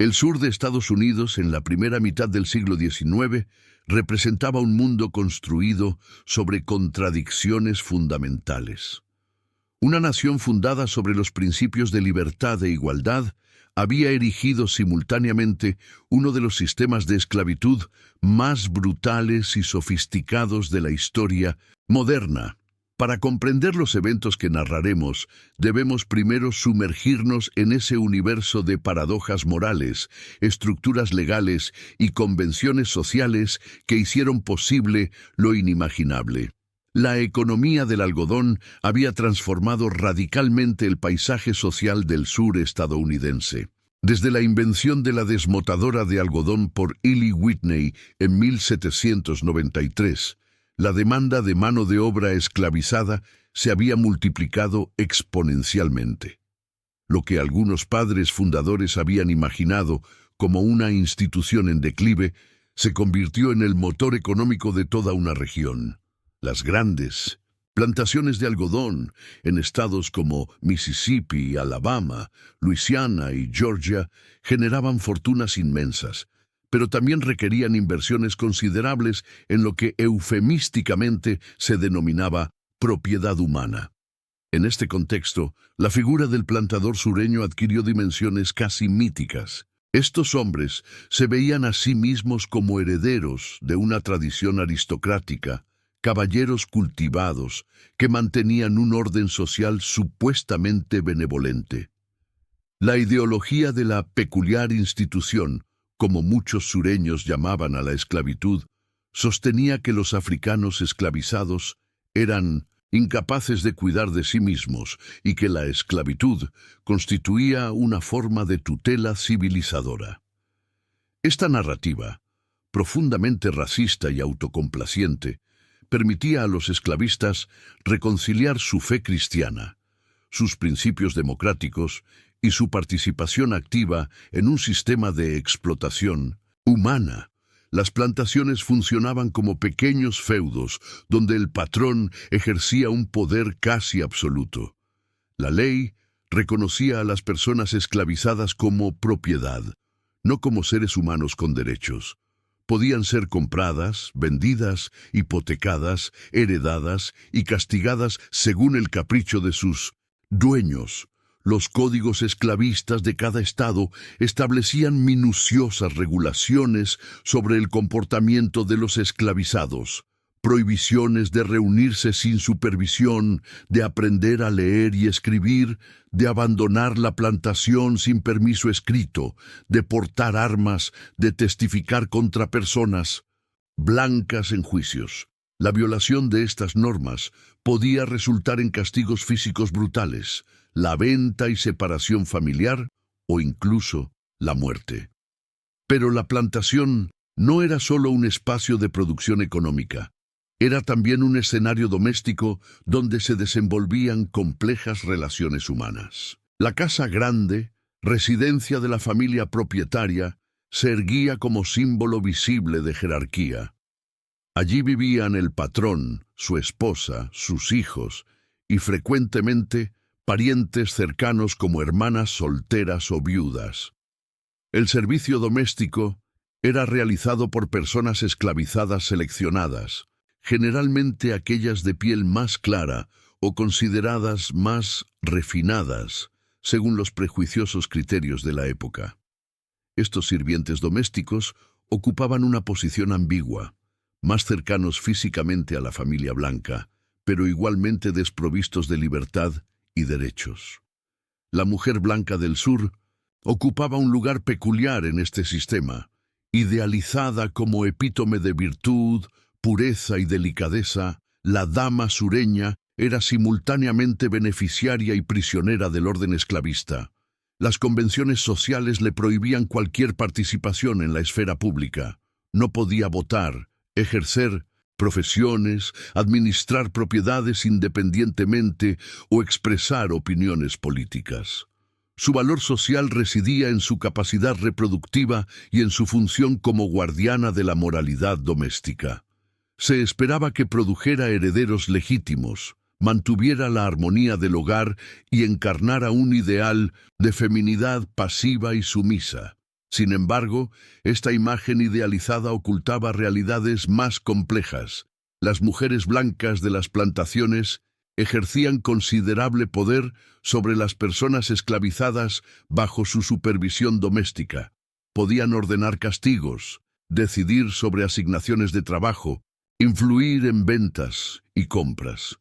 El sur de Estados Unidos, en la primera mitad del siglo XIX, representaba un mundo construido sobre contradicciones fundamentales. Una nación fundada sobre los principios de libertad e igualdad había erigido simultáneamente uno de los sistemas de esclavitud más brutales y sofisticados de la historia moderna. Para comprender los eventos que narraremos, debemos primero sumergirnos en ese universo de paradojas morales, estructuras legales y convenciones sociales que hicieron posible lo inimaginable. La economía del algodón había transformado radicalmente el paisaje social del sur estadounidense. Desde la invención de la desmotadora de algodón por Eli Whitney en 1793, la demanda de mano de obra esclavizada se había multiplicado exponencialmente. Lo que algunos padres fundadores habían imaginado como una institución en declive se convirtió en el motor económico de toda una región. Las grandes plantaciones de algodón en estados como Mississippi, Alabama, Luisiana y Georgia generaban fortunas inmensas, pero también requerían inversiones considerables en lo que eufemísticamente se denominaba propiedad humana. En este contexto, la figura del plantador sureño adquirió dimensiones casi míticas. Estos hombres se veían a sí mismos como herederos de una tradición aristocrática, caballeros cultivados que mantenían un orden social supuestamente benevolente. La ideología de la peculiar institución, como muchos sureños llamaban a la esclavitud, sostenía que los africanos esclavizados eran incapaces de cuidar de sí mismos y que la esclavitud constituía una forma de tutela civilizadora. Esta narrativa, profundamente racista y autocomplaciente, permitía a los esclavistas reconciliar su fe cristiana, sus principios democráticos y su participación activa en un sistema de explotación humana. Las plantaciones funcionaban como pequeños feudos donde el patrón ejercía un poder casi absoluto. La ley reconocía a las personas esclavizadas como propiedad, no como seres humanos con derechos. Podían ser compradas, vendidas, hipotecadas, heredadas y castigadas según el capricho de sus dueños. Los códigos esclavistas de cada estado establecían minuciosas regulaciones sobre el comportamiento de los esclavizados, prohibiciones de reunirse sin supervisión, de aprender a leer y escribir, de abandonar la plantación sin permiso escrito, de portar armas, de testificar contra personas blancas en juicios. La violación de estas normas podía resultar en castigos físicos brutales, la venta y separación familiar o incluso la muerte. Pero la plantación no era solo un espacio de producción económica. Era también un escenario doméstico donde se desenvolvían complejas relaciones humanas. La casa grande, residencia de la familia propietaria, se erguía como símbolo visible de jerarquía. Allí vivían el patrón, su esposa, sus hijos y frecuentemente parientes cercanos como hermanas solteras o viudas. El servicio doméstico era realizado por personas esclavizadas seleccionadas, generalmente aquellas de piel más clara o consideradas más refinadas, según los prejuiciosos criterios de la época. Estos sirvientes domésticos ocupaban una posición ambigua, más cercanos físicamente a la familia blanca, pero igualmente desprovistos de libertad y derechos. La mujer blanca del sur ocupaba un lugar peculiar en este sistema, idealizada como epítome de virtud, pureza y delicadeza. La dama sureña era simultáneamente beneficiaria y prisionera del orden esclavista. Las convenciones sociales le prohibían cualquier participación en la esfera pública. No podía votar, ejercer profesiones, administrar propiedades independientemente o expresar opiniones políticas. Su valor social residía en su capacidad reproductiva y en su función como guardiana de la moralidad doméstica. Se esperaba que produjera herederos legítimos, mantuviera la armonía del hogar y encarnara un ideal de feminidad pasiva y sumisa. Sin embargo, esta imagen idealizada ocultaba realidades más complejas. Las mujeres blancas de las plantaciones ejercían considerable poder sobre las personas esclavizadas bajo su supervisión doméstica. Podían ordenar castigos, decidir sobre asignaciones de trabajo, influir en ventas y compras.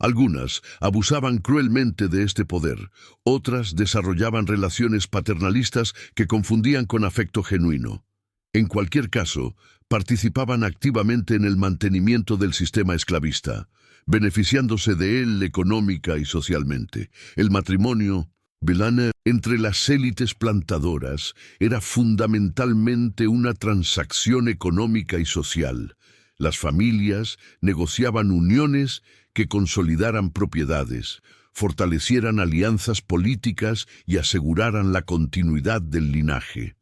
Algunas abusaban cruelmente de este poder, otras desarrollaban relaciones paternalistas que confundían con afecto genuino. En cualquier caso, participaban activamente en el mantenimiento del sistema esclavista, beneficiándose de él económica y socialmente. El matrimonio, Belana, entre las élites plantadoras, era fundamentalmente una transacción económica y social. Las familias negociaban uniones que consolidaran propiedades, fortalecieran alianzas políticas y aseguraran la continuidad del linaje.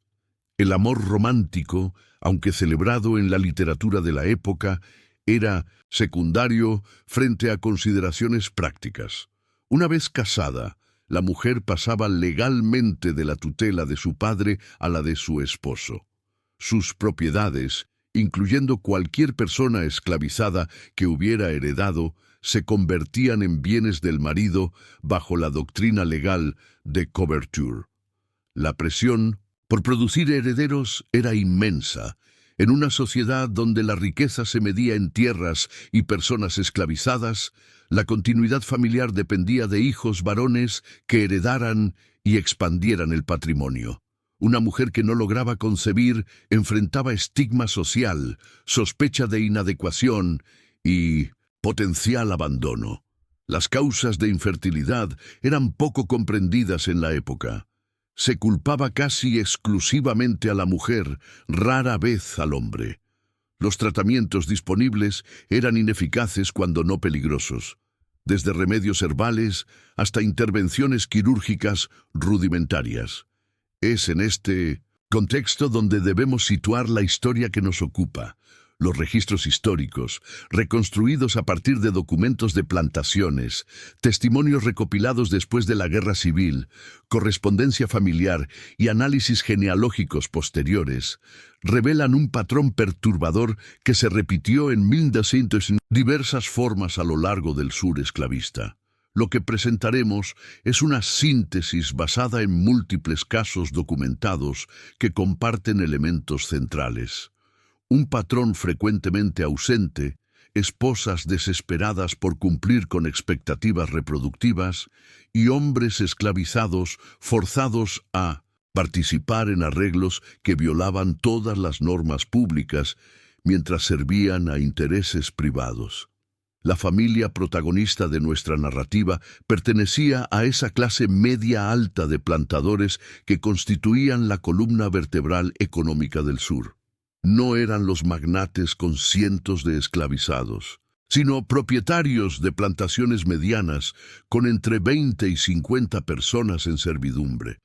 El amor romántico, aunque celebrado en la literatura de la época, era secundario frente a consideraciones prácticas. Una vez casada, la mujer pasaba legalmente de la tutela de su padre a la de su esposo. Sus propiedades, incluyendo cualquier persona esclavizada que hubiera heredado, se convertían en bienes del marido bajo la doctrina legal de couverture. La presión por producir herederos era inmensa. En una sociedad donde la riqueza se medía en tierras y personas esclavizadas, la continuidad familiar dependía de hijos varones que heredaran y expandieran el patrimonio. Una mujer que no lograba concebir enfrentaba estigma social, sospecha de inadecuación y potencial abandono. Las causas de infertilidad eran poco comprendidas en la época. Se culpaba casi exclusivamente a la mujer, rara vez al hombre. Los tratamientos disponibles eran ineficaces cuando no peligrosos, desde remedios herbales hasta intervenciones quirúrgicas rudimentarias. Es en este contexto donde debemos situar la historia que nos ocupa. Los registros históricos, reconstruidos a partir de documentos de plantaciones, testimonios recopilados después de la Guerra Civil, correspondencia familiar y análisis genealógicos posteriores, revelan un patrón perturbador que se repitió en 1200 en diversas formas a lo largo del sur esclavista. Lo que presentaremos es una síntesis basada en múltiples casos documentados que comparten elementos centrales. Un patrón frecuentemente ausente, esposas desesperadas por cumplir con expectativas reproductivas y hombres esclavizados forzados a participar en arreglos que violaban todas las normas públicas mientras servían a intereses privados. La familia protagonista de nuestra narrativa pertenecía a esa clase media alta de plantadores que constituían la columna vertebral económica del sur. No eran los magnates con cientos de esclavizados, sino propietarios de plantaciones medianas con entre 20 y 50 personas en servidumbre.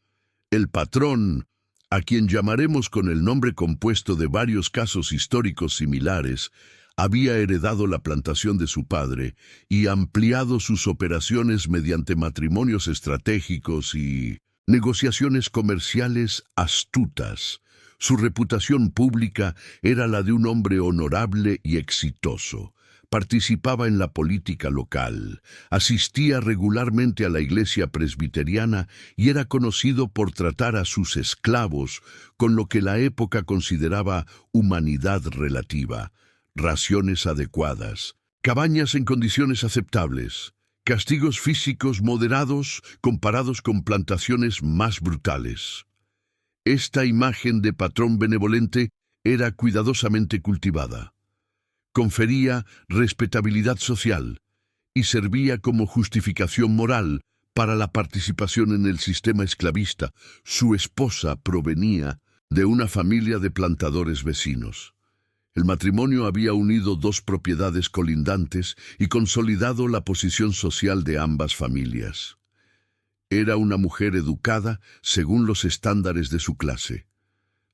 El patrón, a quien llamaremos con el nombre compuesto de varios casos históricos similares, había heredado la plantación de su padre y ampliado sus operaciones mediante matrimonios estratégicos y negociaciones comerciales astutas. Su reputación pública era la de un hombre honorable y exitoso. Participaba en la política local, asistía regularmente a la iglesia presbiteriana y era conocido por tratar a sus esclavos con lo que la época consideraba humanidad relativa, raciones adecuadas, cabañas en condiciones aceptables, castigos físicos moderados comparados con plantaciones más brutales. Esta imagen de patrón benevolente era cuidadosamente cultivada. Confería respetabilidad social y servía como justificación moral para la participación en el sistema esclavista. Su esposa provenía de una familia de plantadores vecinos. El matrimonio había unido dos propiedades colindantes y consolidado la posición social de ambas familias. Era una mujer educada según los estándares de su clase.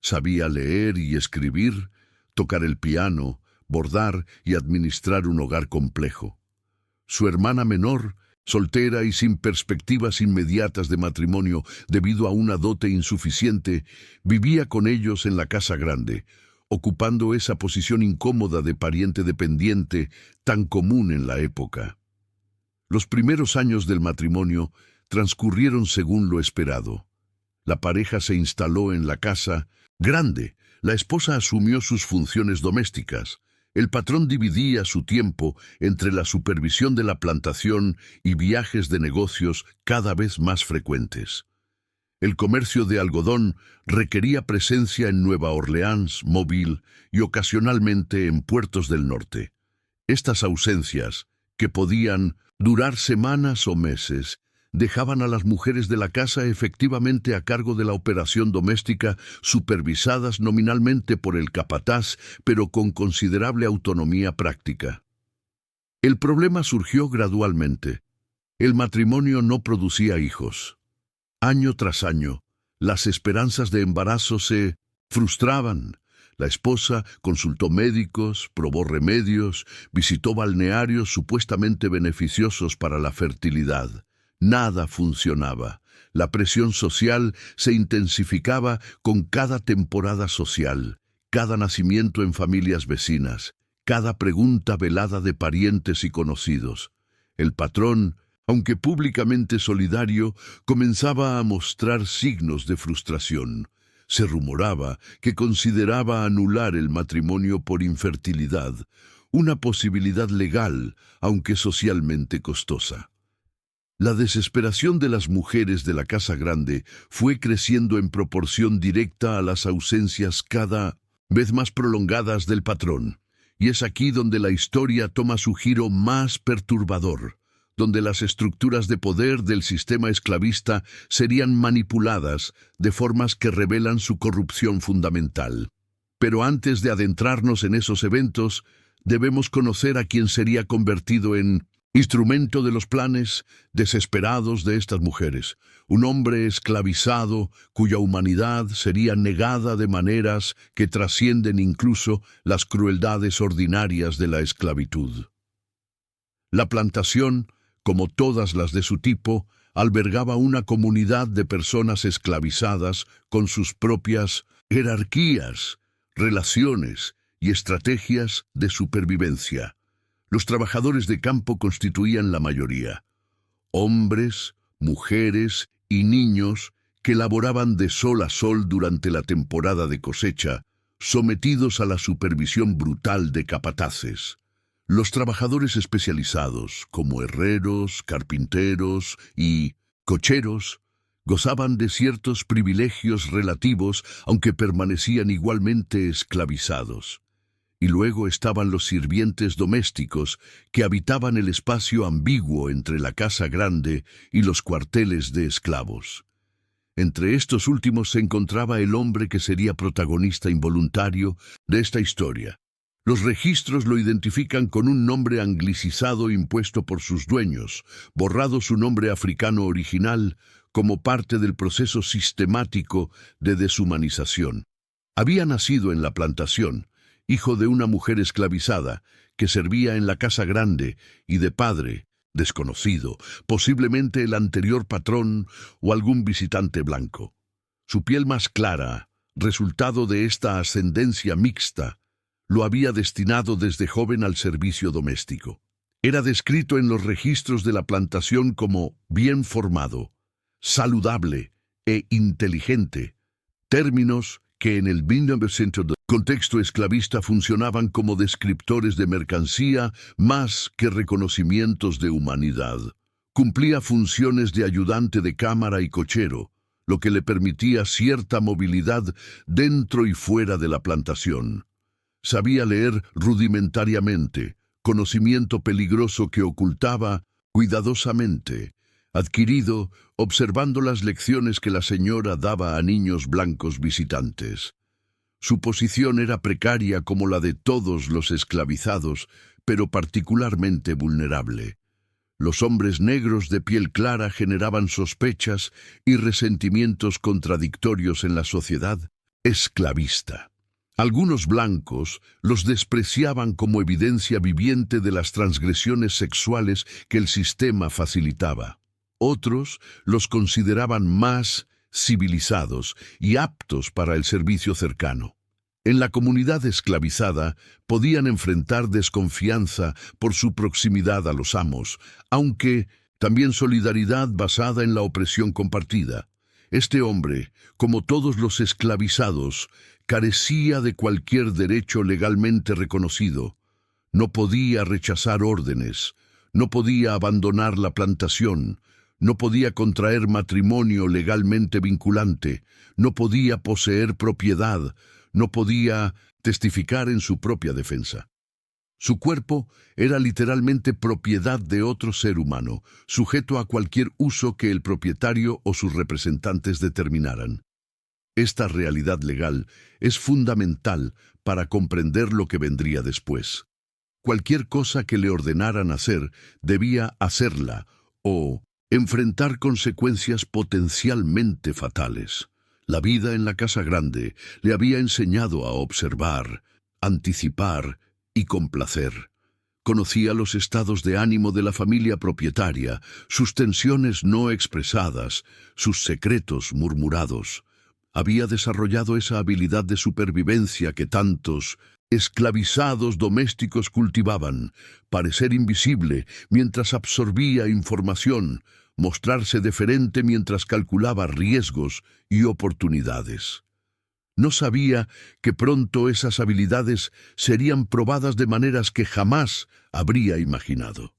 Sabía leer y escribir, tocar el piano, bordar y administrar un hogar complejo. Su hermana menor Soltera y sin perspectivas inmediatas de matrimonio debido a una dote insuficiente, vivía con ellos en la casa grande, ocupando esa posición incómoda de pariente dependiente tan común en la época. Los primeros años del matrimonio transcurrieron según lo esperado. La pareja se instaló en la casa grande. La esposa asumió sus funciones domésticas. El patrón dividía su tiempo entre la supervisión de la plantación y viajes de negocios cada vez más frecuentes. El comercio de algodón requería presencia en Nueva Orleans, Mobile y ocasionalmente en puertos del norte. Estas ausencias, que podían durar semanas o meses, dejaban a las mujeres de la casa efectivamente a cargo de la operación doméstica, supervisadas nominalmente por el capataz, pero con considerable autonomía práctica. El problema surgió gradualmente. El matrimonio no producía hijos. Año tras año, las esperanzas de embarazo se frustraban. La esposa consultó médicos, probó remedios, visitó balnearios supuestamente beneficiosos para la fertilidad. Nada funcionaba. La presión social se intensificaba con cada temporada social, cada nacimiento en familias vecinas, cada pregunta velada de parientes y conocidos. El patrón, aunque públicamente solidario, comenzaba a mostrar signos de frustración. Se rumoraba que consideraba anular el matrimonio por infertilidad, una posibilidad legal, aunque socialmente costosa. La desesperación de las mujeres de la casa grande fue creciendo en proporción directa a las ausencias cada vez más prolongadas del patrón. Y es aquí donde la historia toma su giro más perturbador, donde las estructuras de poder del sistema esclavista serían manipuladas de formas que revelan su corrupción fundamental. Pero antes de adentrarnos en esos eventos, debemos conocer a quien sería convertido en instrumento de los planes desesperados de estas mujeres, un hombre esclavizado cuya humanidad sería negada de maneras que trascienden incluso las crueldades ordinarias de la esclavitud. La plantación, como todas las de su tipo, albergaba una comunidad de personas esclavizadas con sus propias jerarquías, relaciones y estrategias de supervivencia. Los trabajadores de campo constituían la mayoría. Hombres, mujeres y niños que laboraban de sol a sol durante la temporada de cosecha, sometidos a la supervisión brutal de capataces. Los trabajadores especializados, como herreros, carpinteros y cocheros, gozaban de ciertos privilegios relativos, aunque permanecían igualmente esclavizados. Y luego estaban los sirvientes domésticos que habitaban el espacio ambiguo entre la casa grande y los cuarteles de esclavos. Entre estos últimos se encontraba el hombre que sería protagonista involuntario de esta historia. Los registros lo identifican con un nombre anglicizado impuesto por sus dueños, borrado su nombre africano original como parte del proceso sistemático de deshumanización. Había nacido en la plantación, hijo de una mujer esclavizada, que servía en la casa grande y de padre desconocido, posiblemente el anterior patrón o algún visitante blanco. Su piel más clara, resultado de esta ascendencia mixta, lo había destinado desde joven al servicio doméstico. Era descrito en los registros de la plantación como bien formado, saludable e inteligente, términos que en el 1900 contexto esclavista funcionaban como descriptores de mercancía más que reconocimientos de humanidad. Cumplía funciones de ayudante de cámara y cochero, lo que le permitía cierta movilidad dentro y fuera de la plantación. Sabía leer rudimentariamente, conocimiento peligroso que ocultaba cuidadosamente, adquirido observando las lecciones que la señora daba a niños blancos visitantes. Su posición era precaria como la de todos los esclavizados, pero particularmente vulnerable. Los hombres negros de piel clara generaban sospechas y resentimientos contradictorios en la sociedad esclavista. Algunos blancos los despreciaban como evidencia viviente de las transgresiones sexuales que el sistema facilitaba. Otros los consideraban más civilizados y aptos para el servicio cercano. En la comunidad esclavizada podían enfrentar desconfianza por su proximidad a los amos, aunque también solidaridad basada en la opresión compartida. Este hombre, como todos los esclavizados, carecía de cualquier derecho legalmente reconocido. No podía rechazar órdenes, no podía abandonar la plantación, no podía contraer matrimonio legalmente vinculante, no podía poseer propiedad, no podía testificar en su propia defensa. Su cuerpo era literalmente propiedad de otro ser humano, sujeto a cualquier uso que el propietario o sus representantes determinaran. Esta realidad legal es fundamental para comprender lo que vendría después. Cualquier cosa que le ordenaran hacer, debía hacerla o enfrentar consecuencias potencialmente fatales. La vida en la casa grande le había enseñado a observar, anticipar y complacer. Conocía los estados de ánimo de la familia propietaria, sus tensiones no expresadas, sus secretos murmurados. Había desarrollado esa habilidad de supervivencia que tantos esclavizados domésticos cultivaban, parecer invisible mientras absorbía información, mostrarse deferente mientras calculaba riesgos y oportunidades. No sabía que pronto esas habilidades serían probadas de maneras que jamás habría imaginado.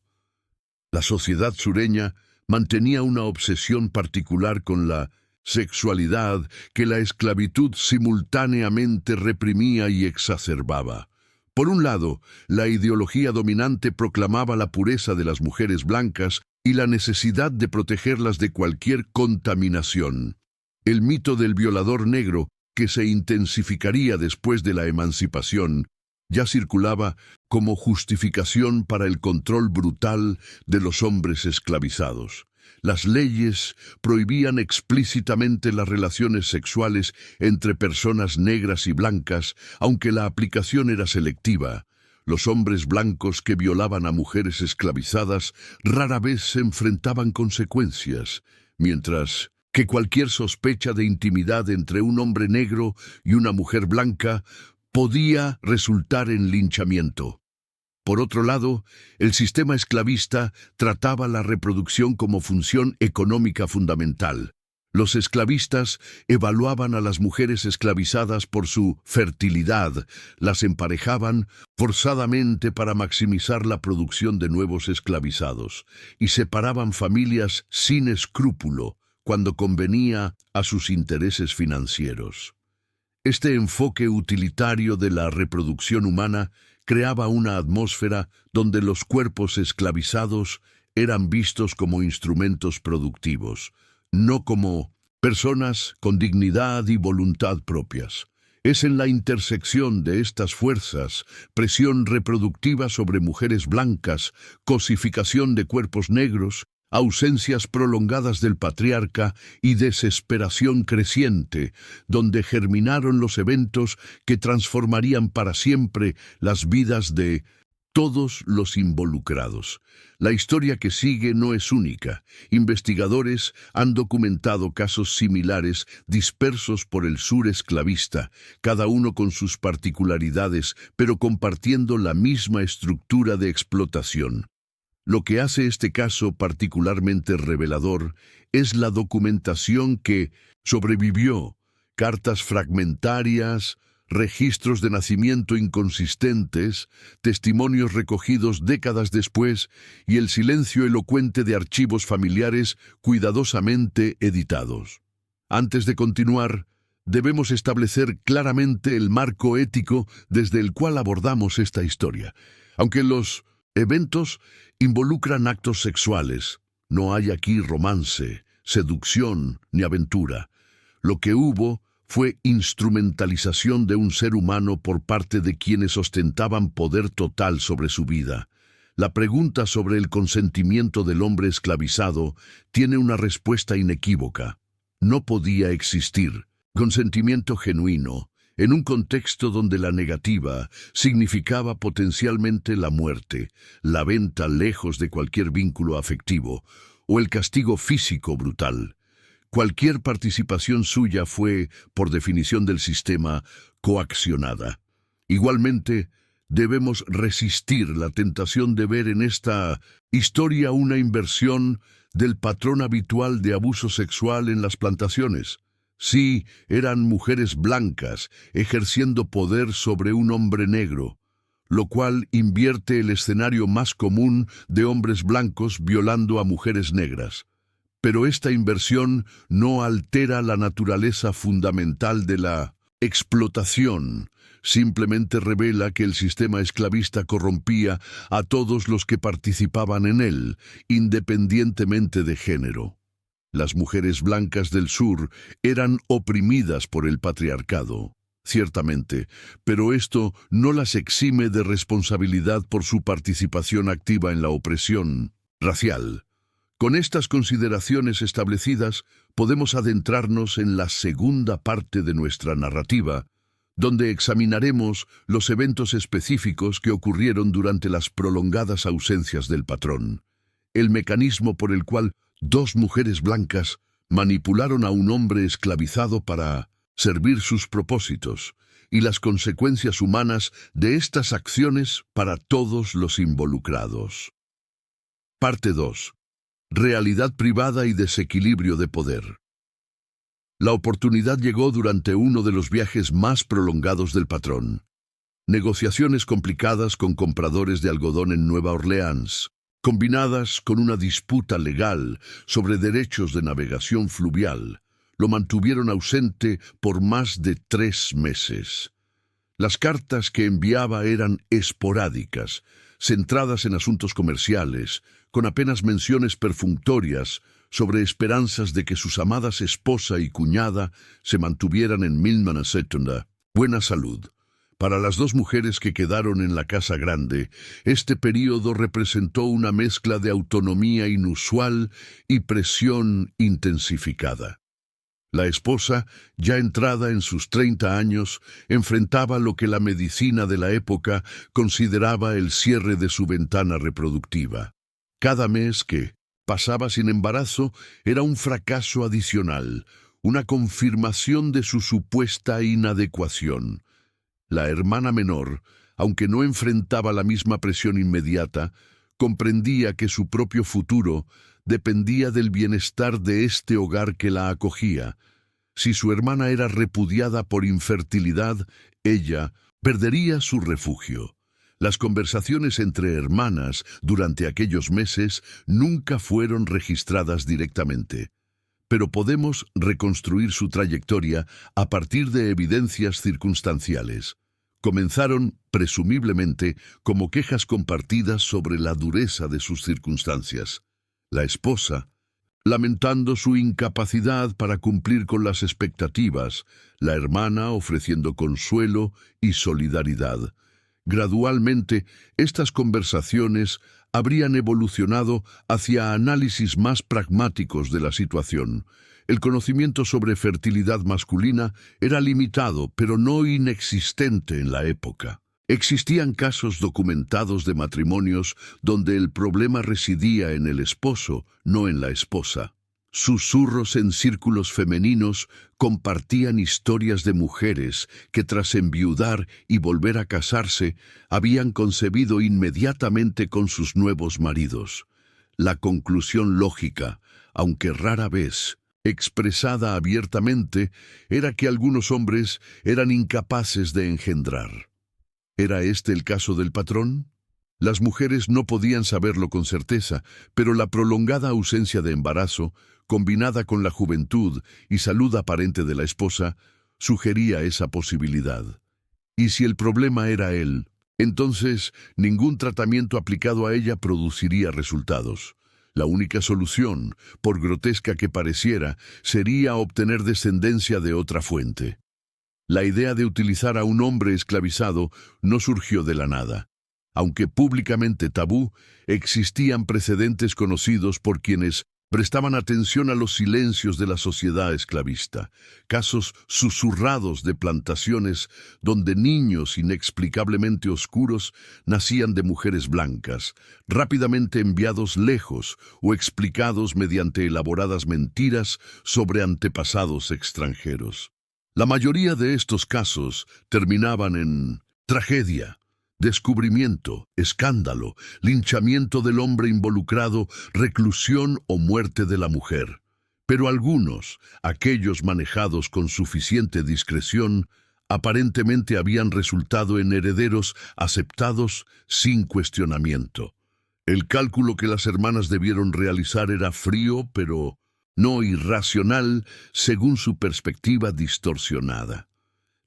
La sociedad sureña mantenía una obsesión particular con la sexualidad que la esclavitud simultáneamente reprimía y exacerbaba. Por un lado, la ideología dominante proclamaba la pureza de las mujeres blancas y la necesidad de protegerlas de cualquier contaminación. El mito del violador negro, que se intensificaría después de la emancipación, ya circulaba como justificación para el control brutal de los hombres esclavizados. Las leyes prohibían explícitamente las relaciones sexuales entre personas negras y blancas, aunque la aplicación era selectiva. Los hombres blancos que violaban a mujeres esclavizadas rara vez se enfrentaban consecuencias, mientras que cualquier sospecha de intimidad entre un hombre negro y una mujer blanca podía resultar en linchamiento. Por otro lado, el sistema esclavista trataba la reproducción como función económica fundamental. Los esclavistas evaluaban a las mujeres esclavizadas por su fertilidad, las emparejaban forzadamente para maximizar la producción de nuevos esclavizados, y separaban familias sin escrúpulo cuando convenía a sus intereses financieros. Este enfoque utilitario de la reproducción humana creaba una atmósfera donde los cuerpos esclavizados eran vistos como instrumentos productivos, no como personas con dignidad y voluntad propias. Es en la intersección de estas fuerzas, presión reproductiva sobre mujeres blancas, cosificación de cuerpos negros, ausencias prolongadas del patriarca y desesperación creciente, donde germinaron los eventos que transformarían para siempre las vidas de todos los involucrados. La historia que sigue no es única. Investigadores han documentado casos similares dispersos por el sur esclavista, cada uno con sus particularidades, pero compartiendo la misma estructura de explotación. Lo que hace este caso particularmente revelador es la documentación que sobrevivió, cartas fragmentarias, registros de nacimiento inconsistentes, testimonios recogidos décadas después y el silencio elocuente de archivos familiares cuidadosamente editados. Antes de continuar, debemos establecer claramente el marco ético desde el cual abordamos esta historia. Aunque los eventos involucran actos sexuales, no hay aquí romance, seducción ni aventura. Lo que hubo fue instrumentalización de un ser humano por parte de quienes ostentaban poder total sobre su vida. La pregunta sobre el consentimiento del hombre esclavizado tiene una respuesta inequívoca. No podía existir consentimiento genuino, en un contexto donde la negativa significaba potencialmente la muerte, la venta lejos de cualquier vínculo afectivo o el castigo físico brutal. Cualquier participación suya fue, por definición del sistema, coaccionada. Igualmente, debemos resistir la tentación de ver en esta historia una inversión del patrón habitual de abuso sexual en las plantaciones. Sí, eran mujeres blancas ejerciendo poder sobre un hombre negro, lo cual invierte el escenario más común de hombres blancos violando a mujeres negras. Pero esta inversión no altera la naturaleza fundamental de la explotación, simplemente revela que el sistema esclavista corrompía a todos los que participaban en él, independientemente de género. Las mujeres blancas del sur eran oprimidas por el patriarcado, ciertamente, pero esto no las exime de responsabilidad por su participación activa en la opresión racial. Con estas consideraciones establecidas, podemos adentrarnos en la segunda parte de nuestra narrativa, donde examinaremos los eventos específicos que ocurrieron durante las prolongadas ausencias del patrón, el mecanismo por el cual dos mujeres blancas manipularon a un hombre esclavizado para servir sus propósitos, y las consecuencias humanas de estas acciones para todos los involucrados. Parte 2. Realidad privada y desequilibrio de poder. La oportunidad llegó durante uno de los viajes más prolongados del patrón. Negociaciones complicadas con compradores de algodón en Nueva Orleans, combinadas con una disputa legal sobre derechos de navegación fluvial, lo mantuvieron ausente por más de 3 meses. Las cartas que enviaba eran esporádicas, centradas en asuntos comerciales, con apenas menciones perfunctorias sobre esperanzas de que sus amadas esposa y cuñada se mantuvieran en Minnesota, buena salud. Para las dos mujeres que quedaron en la casa grande, este período representó una mezcla de autonomía inusual y presión intensificada. La esposa, ya entrada en sus 30 años, enfrentaba lo que la medicina de la época consideraba el cierre de su ventana reproductiva. Cada mes que pasaba sin embarazo era un fracaso adicional, una confirmación de su supuesta inadecuación. La hermana menor, aunque no enfrentaba la misma presión inmediata, comprendía que su propio futuro dependía del bienestar de este hogar que la acogía. Si su hermana era repudiada por infertilidad, ella perdería su refugio. Las conversaciones entre hermanas durante aquellos meses nunca fueron registradas directamente, pero podemos reconstruir su trayectoria a partir de evidencias circunstanciales. Comenzaron, presumiblemente, como quejas compartidas sobre la dureza de sus circunstancias. La esposa, lamentando su incapacidad para cumplir con las expectativas, la hermana ofreciendo consuelo y solidaridad. Gradualmente, estas conversaciones habrían evolucionado hacia análisis más pragmáticos de la situación. El conocimiento sobre fertilidad masculina era limitado, pero no inexistente en la época. Existían casos documentados de matrimonios donde el problema residía en el esposo, no en la esposa. Susurros en círculos femeninos compartían historias de mujeres que tras enviudar y volver a casarse habían concebido inmediatamente con sus nuevos maridos. La conclusión lógica, aunque rara vez expresada abiertamente, era que algunos hombres eran incapaces de engendrar. ¿Era este el caso del patrón? Las mujeres no podían saberlo con certeza, pero la prolongada ausencia de embarazo, combinada con la juventud y salud aparente de la esposa, sugería esa posibilidad. Y si el problema era él, entonces ningún tratamiento aplicado a ella produciría resultados. La única solución, por grotesca que pareciera, sería obtener descendencia de otra fuente. La idea de utilizar a un hombre esclavizado no surgió de la nada. Aunque públicamente tabú, existían precedentes conocidos por quienes Prestaban atención a los silencios de la sociedad esclavista, casos susurrados de plantaciones donde niños inexplicablemente oscuros nacían de mujeres blancas, rápidamente enviados lejos o explicados mediante elaboradas mentiras sobre antepasados extranjeros. La mayoría de estos casos terminaban en tragedia, descubrimiento, escándalo, linchamiento del hombre involucrado, reclusión o muerte de la mujer. Pero algunos, aquellos manejados con suficiente discreción, aparentemente habían resultado en herederos aceptados sin cuestionamiento. El cálculo que las hermanas debieron realizar era frío, pero no irracional, según su perspectiva distorsionada.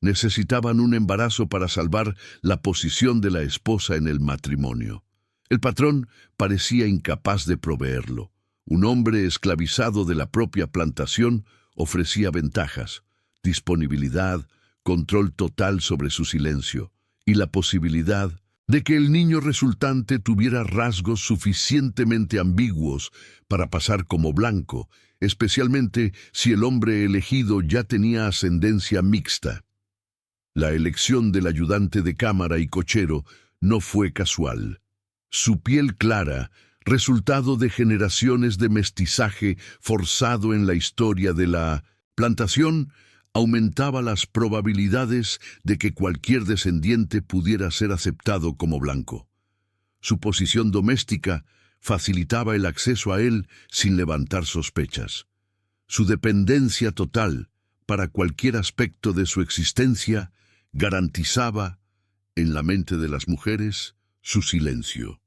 Necesitaban un embarazo para salvar la posición de la esposa en el matrimonio. El patrón parecía incapaz de proveerlo. Un hombre esclavizado de la propia plantación ofrecía ventajas, disponibilidad, control total sobre su silencio y la posibilidad de que el niño resultante tuviera rasgos suficientemente ambiguos para pasar como blanco, especialmente si el hombre elegido ya tenía ascendencia mixta. La elección del ayudante de cámara y cochero no fue casual. Su piel clara, resultado de generaciones de mestizaje forzado en la historia de la plantación, aumentaba las probabilidades de que cualquier descendiente pudiera ser aceptado como blanco. Su posición doméstica facilitaba el acceso a él sin levantar sospechas. Su dependencia total para cualquier aspecto de su existencia garantizaba, en la mente de las mujeres, su silencio.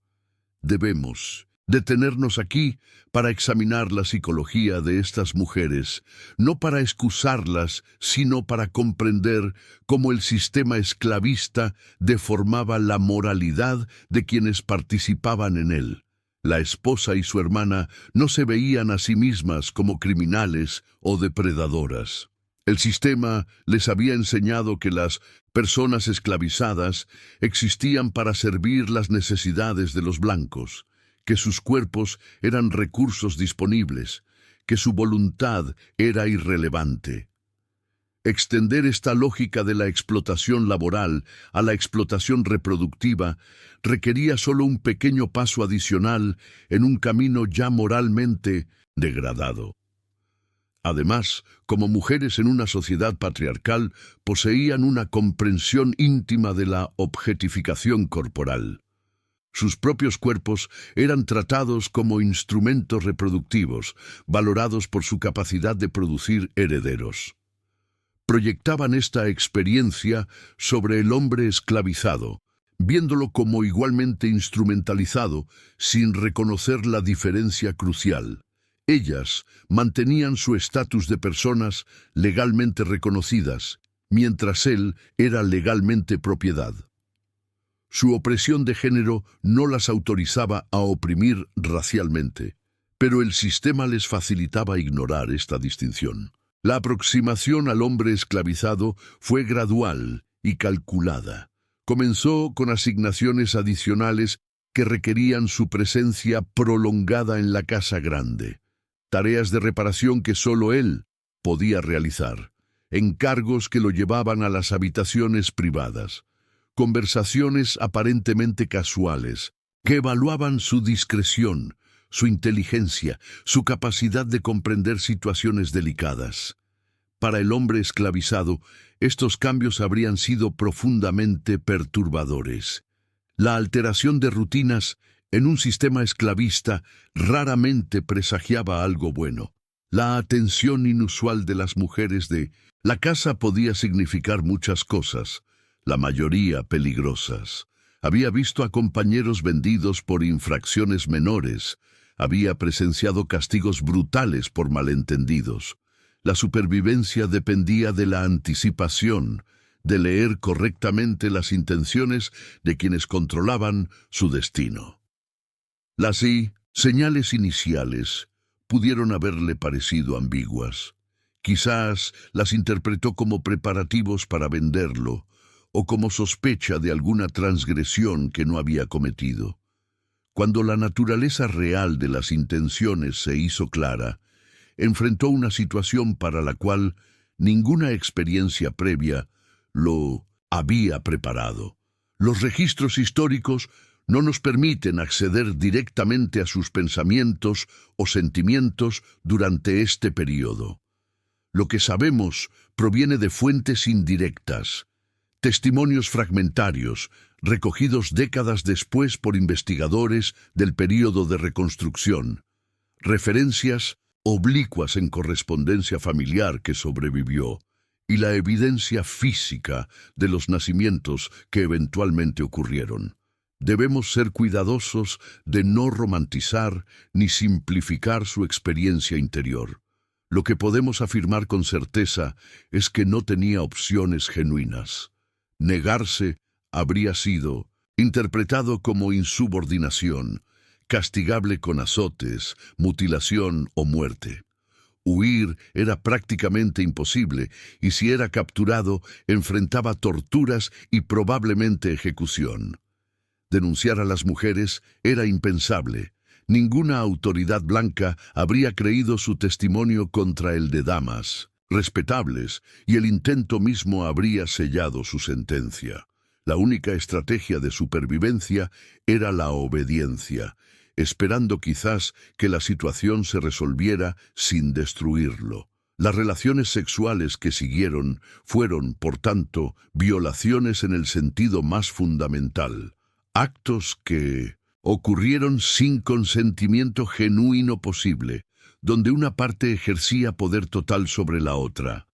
Debemos detenernos aquí para examinar la psicología de estas mujeres, no para excusarlas, sino para comprender cómo el sistema esclavista deformaba la moralidad de quienes participaban en él. La esposa y su hermana no se veían a sí mismas como criminales o depredadoras. El sistema les había enseñado que las personas esclavizadas existían para servir las necesidades de los blancos, que sus cuerpos eran recursos disponibles, que su voluntad era irrelevante. Extender esta lógica de la explotación laboral a la explotación reproductiva requería solo un pequeño paso adicional en un camino ya moralmente degradado. Además, como mujeres en una sociedad patriarcal, poseían una comprensión íntima de la objetificación corporal. Sus propios cuerpos eran tratados como instrumentos reproductivos, valorados por su capacidad de producir herederos. Proyectaban esta experiencia sobre el hombre esclavizado, viéndolo como igualmente instrumentalizado, sin reconocer la diferencia crucial. Ellas mantenían su estatus de personas legalmente reconocidas, mientras él era legalmente propiedad. Su opresión de género no las autorizaba a oprimir racialmente, pero el sistema les facilitaba ignorar esta distinción. La aproximación al hombre esclavizado fue gradual y calculada. Comenzó con asignaciones adicionales que requerían su presencia prolongada en la casa grande. Tareas de reparación que solo él podía realizar, encargos que lo llevaban a las habitaciones privadas, conversaciones aparentemente casuales, que evaluaban su discreción, su inteligencia, su capacidad de comprender situaciones delicadas. Para el hombre esclavizado, estos cambios habrían sido profundamente perturbadores. La alteración de rutinas en un sistema esclavista raramente presagiaba algo bueno. La atención inusual de las mujeres de la casa podía significar muchas cosas, la mayoría peligrosas. Había visto a compañeros vendidos por infracciones menores, había presenciado castigos brutales por malentendidos. La supervivencia dependía de la anticipación, de leer correctamente las intenciones de quienes controlaban su destino. Las señales iniciales pudieron haberle parecido ambiguas. Quizás las interpretó como preparativos para venderlo, o como sospecha de alguna transgresión que no había cometido. Cuando la naturaleza real de las intenciones se hizo clara, enfrentó una situación para la cual ninguna experiencia previa lo había preparado. Los registros históricos no nos permiten acceder directamente a sus pensamientos o sentimientos durante este periodo. Lo que sabemos proviene de fuentes indirectas, testimonios fragmentarios, recogidos décadas después por investigadores del período de reconstrucción, referencias oblicuas en correspondencia familiar que sobrevivió, y la evidencia física de los nacimientos que eventualmente ocurrieron. Debemos ser cuidadosos de no romantizar ni simplificar su experiencia interior. Lo que podemos afirmar con certeza es que no tenía opciones genuinas. Negarse habría sido interpretado como insubordinación, castigable con azotes, mutilación o muerte. Huir era prácticamente imposible y si era capturado enfrentaba torturas y probablemente ejecución. Denunciar a las mujeres era impensable. Ninguna autoridad blanca habría creído su testimonio contra el de damas respetables, y el intento mismo habría sellado su sentencia. La única estrategia de supervivencia era la obediencia, esperando quizás que la situación se resolviera sin destruirlo. Las relaciones sexuales que siguieron fueron, por tanto, violaciones en el sentido más fundamental, actos que ocurrieron sin consentimiento genuino posible, donde una parte ejercía poder total sobre la otra.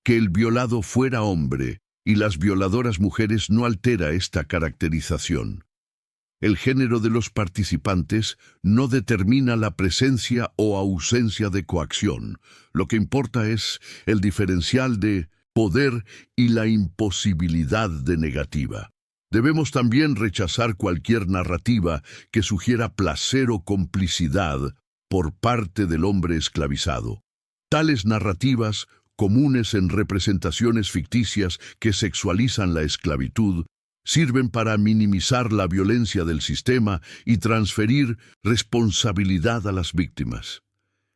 Que el violado fuera hombre y las violadoras mujeres no altera esta caracterización. El género de los participantes no determina la presencia o ausencia de coacción. Lo que importa es el diferencial de poder y la imposibilidad de negativa. Debemos también rechazar cualquier narrativa que sugiera placer o complicidad por parte del hombre esclavizado. Tales narrativas, comunes en representaciones ficticias que sexualizan la esclavitud, sirven para minimizar la violencia del sistema y transferir responsabilidad a las víctimas.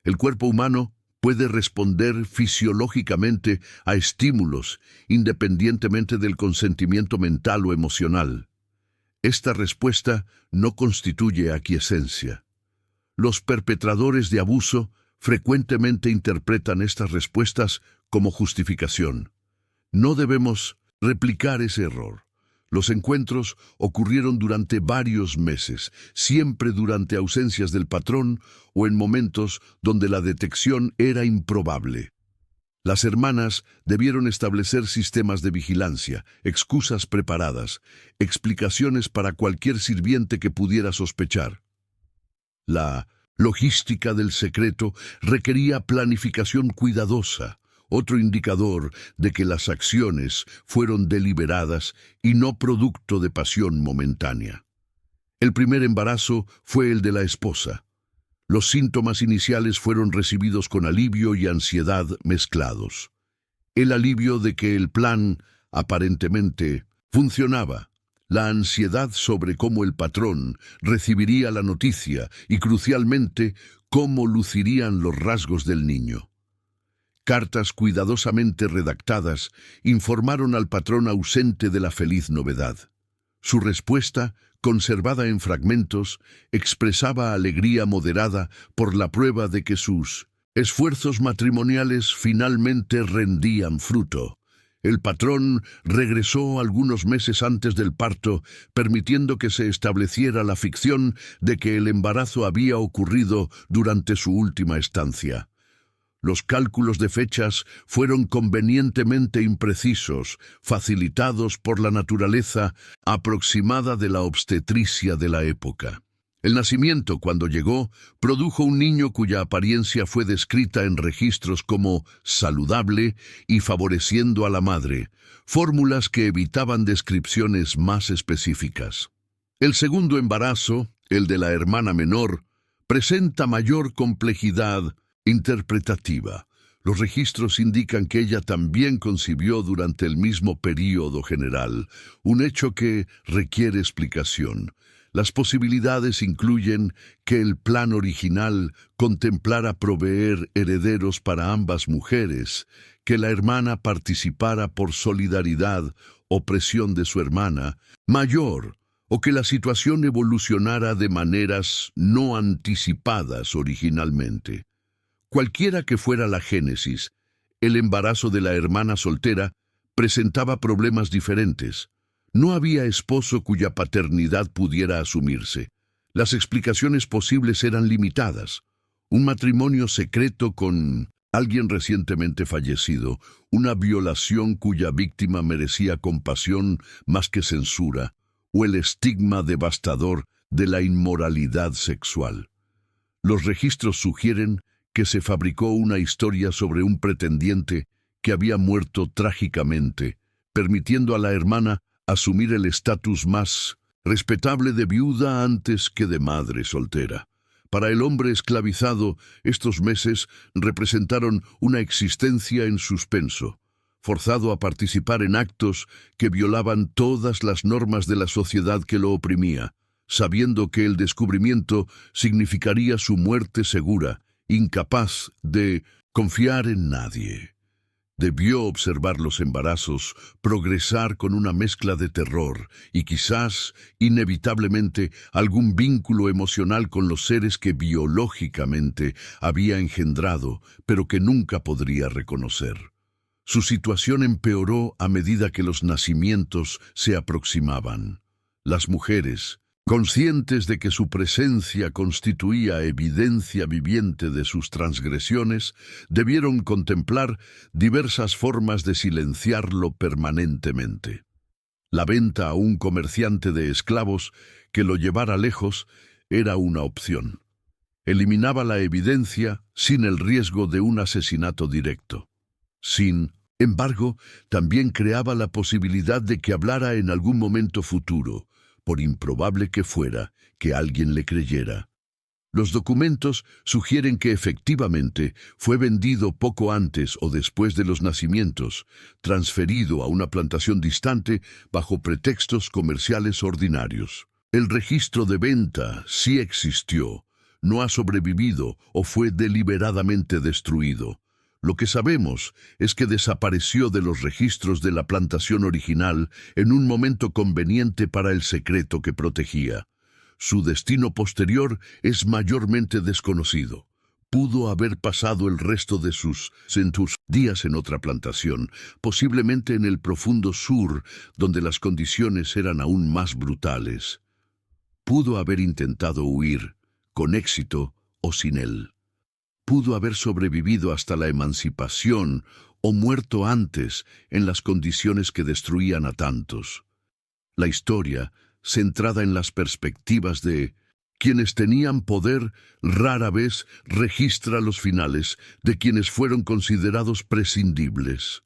El cuerpo humano puede responder fisiológicamente a estímulos, independientemente del consentimiento mental o emocional. Esta respuesta no constituye aquiescencia. Los perpetradores de abuso frecuentemente interpretan estas respuestas como justificación. No debemos replicar ese error. Los encuentros ocurrieron durante varios meses, siempre durante ausencias del patrón o en momentos donde la detección era improbable. Las hermanas debieron establecer sistemas de vigilancia, excusas preparadas, explicaciones para cualquier sirviente que pudiera sospechar. La logística del secreto requería planificación cuidadosa, otro indicador de que las acciones fueron deliberadas y no producto de pasión momentánea. El primer embarazo fue el de la esposa. Los síntomas iniciales fueron recibidos con alivio y ansiedad mezclados. El alivio de que el plan, aparentemente, funcionaba. La ansiedad sobre cómo el patrón recibiría la noticia y, crucialmente, cómo lucirían los rasgos del niño. Cartas cuidadosamente redactadas informaron al patrón ausente de la feliz novedad. Su respuesta, conservada en fragmentos, expresaba alegría moderada por la prueba de que sus esfuerzos matrimoniales finalmente rendían fruto. El patrón regresó algunos meses antes del parto, permitiendo que se estableciera la ficción de que el embarazo había ocurrido durante su última estancia. Los cálculos de fechas fueron convenientemente imprecisos, facilitados por la naturaleza aproximada de la obstetricia de la época. El nacimiento, cuando llegó, produjo un niño cuya apariencia fue descrita en registros como saludable y favoreciendo a la madre, fórmulas que evitaban descripciones más específicas. El segundo embarazo, el de la hermana menor, presenta mayor complejidad interpretativa. Los registros indican que ella también concibió durante el mismo período general, un hecho que requiere explicación. Las posibilidades incluyen que el plan original contemplara proveer herederos para ambas mujeres, que la hermana participara por solidaridad o presión de su hermana mayor, o que la situación evolucionara de maneras no anticipadas originalmente. Cualquiera que fuera la génesis, el embarazo de la hermana soltera presentaba problemas diferentes. No había esposo cuya paternidad pudiera asumirse. Las explicaciones posibles eran limitadas. Un matrimonio secreto con alguien recientemente fallecido, una violación cuya víctima merecía compasión más que censura, o el estigma devastador de la inmoralidad sexual. Los registros sugieren que se fabricó una historia sobre un pretendiente que había muerto trágicamente, permitiendo a la hermana asumir el estatus más respetable de viuda antes que de madre soltera. Para el hombre esclavizado, estos meses representaron una existencia en suspenso, forzado a participar en actos que violaban todas las normas de la sociedad que lo oprimía, sabiendo que el descubrimiento significaría su muerte segura, incapaz de confiar en nadie. Debió observar los embarazos progresar con una mezcla de terror y quizás, inevitablemente, algún vínculo emocional con los seres que biológicamente había engendrado, pero que nunca podría reconocer. Su situación empeoró a medida que los nacimientos se aproximaban. Las mujeres, conscientes de que su presencia constituía evidencia viviente de sus transgresiones, debieron contemplar diversas formas de silenciarlo permanentemente. La venta a un comerciante de esclavos que lo llevara lejos era una opción. Eliminaba la evidencia sin el riesgo de un asesinato directo. Sin embargo, también creaba la posibilidad de que hablara en algún momento futuro, por improbable que fuera, que alguien le creyera. Los documentos sugieren que efectivamente fue vendido poco antes o después de los nacimientos, transferido a una plantación distante bajo pretextos comerciales ordinarios. El registro de venta sí existió, no ha sobrevivido o fue deliberadamente destruido. Lo que sabemos es que desapareció de los registros de la plantación original en un momento conveniente para el secreto que protegía. Su destino posterior es mayormente desconocido. Pudo haber pasado el resto de sus días en otra plantación, posiblemente en el profundo sur, donde las condiciones eran aún más brutales. Pudo haber intentado huir, con éxito o sin él. Pudo haber sobrevivido hasta la emancipación o muerto antes en las condiciones que destruían a tantos. La historia, centrada en las perspectivas de quienes tenían poder, rara vez registra los finales de quienes fueron considerados prescindibles.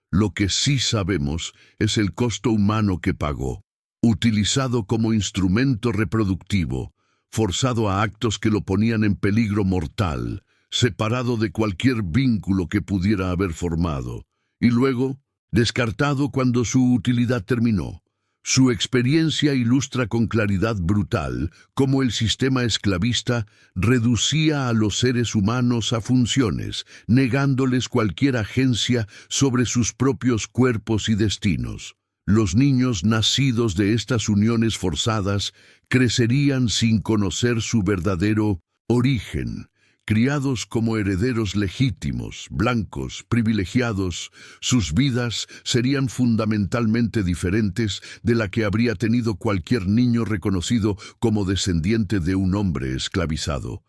Lo que sí sabemos es el costo humano que pagó, utilizado como instrumento reproductivo, forzado a actos que lo ponían en peligro mortal, separado de cualquier vínculo que pudiera haber formado, y luego descartado cuando su utilidad terminó. Su experiencia ilustra con claridad brutal cómo el sistema esclavista reducía a los seres humanos a funciones, negándoles cualquier agencia sobre sus propios cuerpos y destinos. Los niños nacidos de estas uniones forzadas crecerían sin conocer su verdadero origen. Criados como herederos legítimos, blancos, privilegiados, sus vidas serían fundamentalmente diferentes de la que habría tenido cualquier niño reconocido como descendiente de un hombre esclavizado.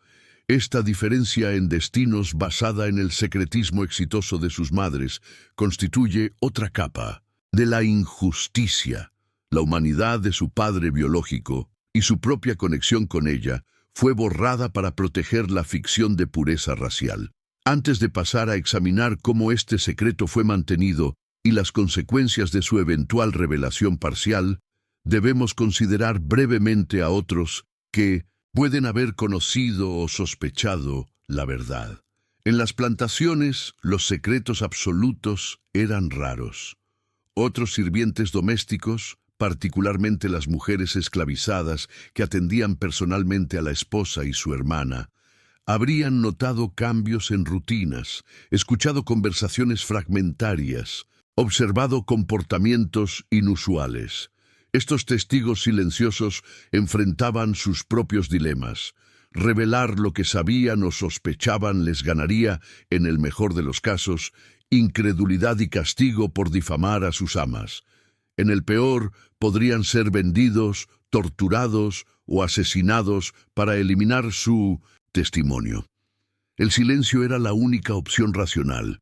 Esta diferencia en destinos basada en el secretismo exitoso de sus madres constituye otra capa de la injusticia. La humanidad de su padre biológico y su propia conexión con ella fue borrada para proteger la ficción de pureza racial. Antes de pasar a examinar cómo este secreto fue mantenido y las consecuencias de su eventual revelación parcial, debemos considerar brevemente a otros que pueden haber conocido o sospechado la verdad. En las plantaciones, los secretos absolutos eran raros. Otros sirvientes domésticos, particularmente las mujeres esclavizadas que atendían personalmente a la esposa y su hermana, habrían notado cambios en rutinas, escuchado conversaciones fragmentarias, observado comportamientos inusuales. Estos testigos silenciosos enfrentaban sus propios dilemas. Revelar lo que sabían o sospechaban les ganaría, en el mejor de los casos, incredulidad y castigo por difamar a sus amas. En el peor, podrían ser vendidos, torturados o asesinados para eliminar su testimonio. El silencio era la única opción racional,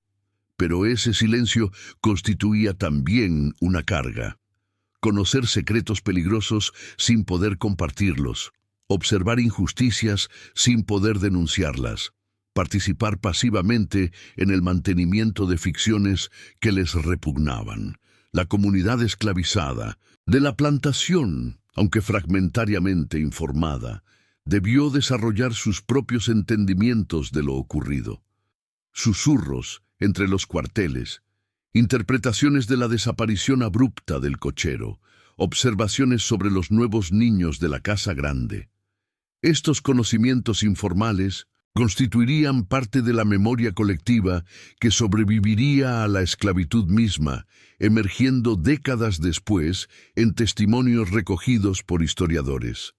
pero ese silencio constituía también una carga. Conocer secretos peligrosos sin poder compartirlos, observar injusticias sin poder denunciarlas, participar pasivamente en el mantenimiento de ficciones que les repugnaban. La comunidad esclavizada, de la plantación, aunque fragmentariamente informada, debió desarrollar sus propios entendimientos de lo ocurrido. Susurros entre los cuarteles, interpretaciones de la desaparición abrupta del cochero, observaciones sobre los nuevos niños de la casa grande. Estos conocimientos informales constituirían parte de la memoria colectiva que sobreviviría a la esclavitud misma, emergiendo décadas después en testimonios recogidos por historiadores.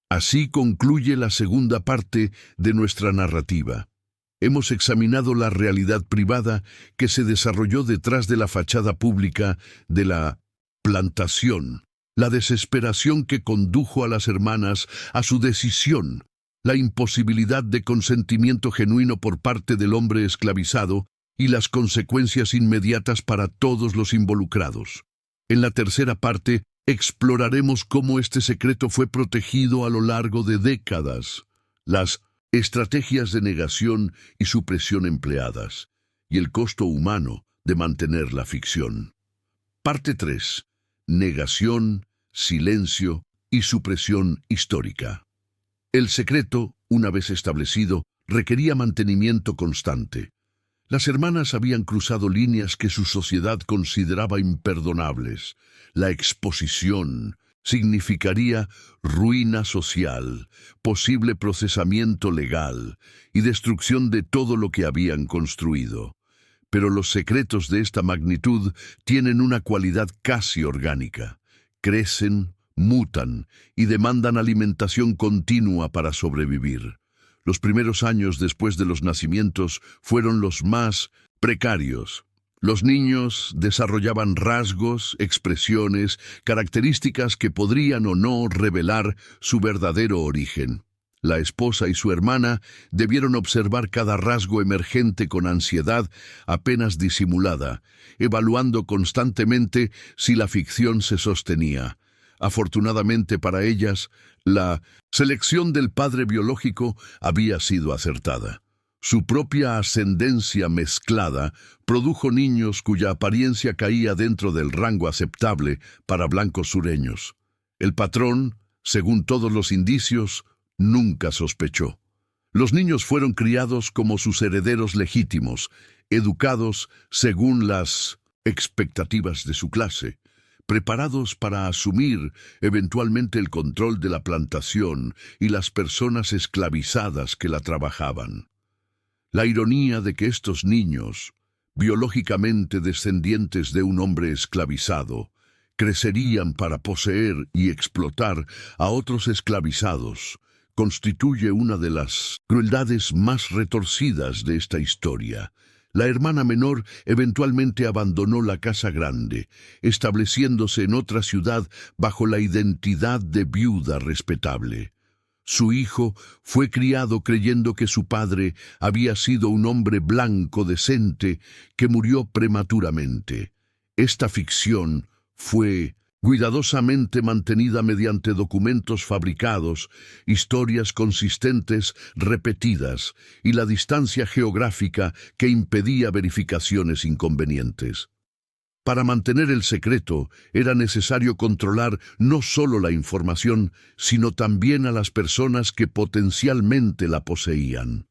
Así concluye la segunda parte de nuestra narrativa. Hemos examinado la realidad privada que se desarrolló detrás de la fachada pública de la plantación, la desesperación que condujo a las hermanas a su decisión, la imposibilidad de consentimiento genuino por parte del hombre esclavizado y las consecuencias inmediatas para todos los involucrados. En la tercera parte, exploraremos cómo este secreto fue protegido a lo largo de décadas, las estrategias de negación y supresión empleadas, y el costo humano de mantener la ficción. Parte 3. Negación, silencio y supresión histórica. El secreto, una vez establecido, requería mantenimiento constante. Las hermanas habían cruzado líneas que su sociedad consideraba imperdonables. La exposición significaría ruina social, posible procesamiento legal y destrucción de todo lo que habían construido. Pero los secretos de esta magnitud tienen una cualidad casi orgánica. Crecen, mutan y demandan alimentación continua para sobrevivir. Los primeros años después de los nacimientos fueron los más precarios. Los niños desarrollaban rasgos, expresiones, características que podrían o no revelar su verdadero origen. La esposa y su hermana debieron observar cada rasgo emergente con ansiedad apenas disimulada, evaluando constantemente si la ficción se sostenía. Afortunadamente para ellas, la selección del padre biológico había sido acertada. Su propia ascendencia mezclada produjo niños cuya apariencia caía dentro del rango aceptable para blancos sureños. El patrón, según todos los indicios, nunca sospechó. Los niños fueron criados como sus herederos legítimos, educados según las expectativas de su clase, preparados para asumir eventualmente el control de la plantación y las personas esclavizadas que la trabajaban. La ironía de que estos niños, biológicamente descendientes de un hombre esclavizado, crecerían para poseer y explotar a otros esclavizados, constituye una de las crueldades más retorcidas de esta historia. La hermana menor eventualmente abandonó la casa grande, estableciéndose en otra ciudad bajo la identidad de viuda respetable. Su hijo fue criado creyendo que su padre había sido un hombre blanco decente que murió prematuramente. Esta ficción fue cuidadosamente mantenida mediante documentos fabricados, historias consistentes repetidas y la distancia geográfica que impedía verificaciones inconvenientes. Para mantener el secreto era necesario controlar no solo la información, sino también a las personas que potencialmente la poseían.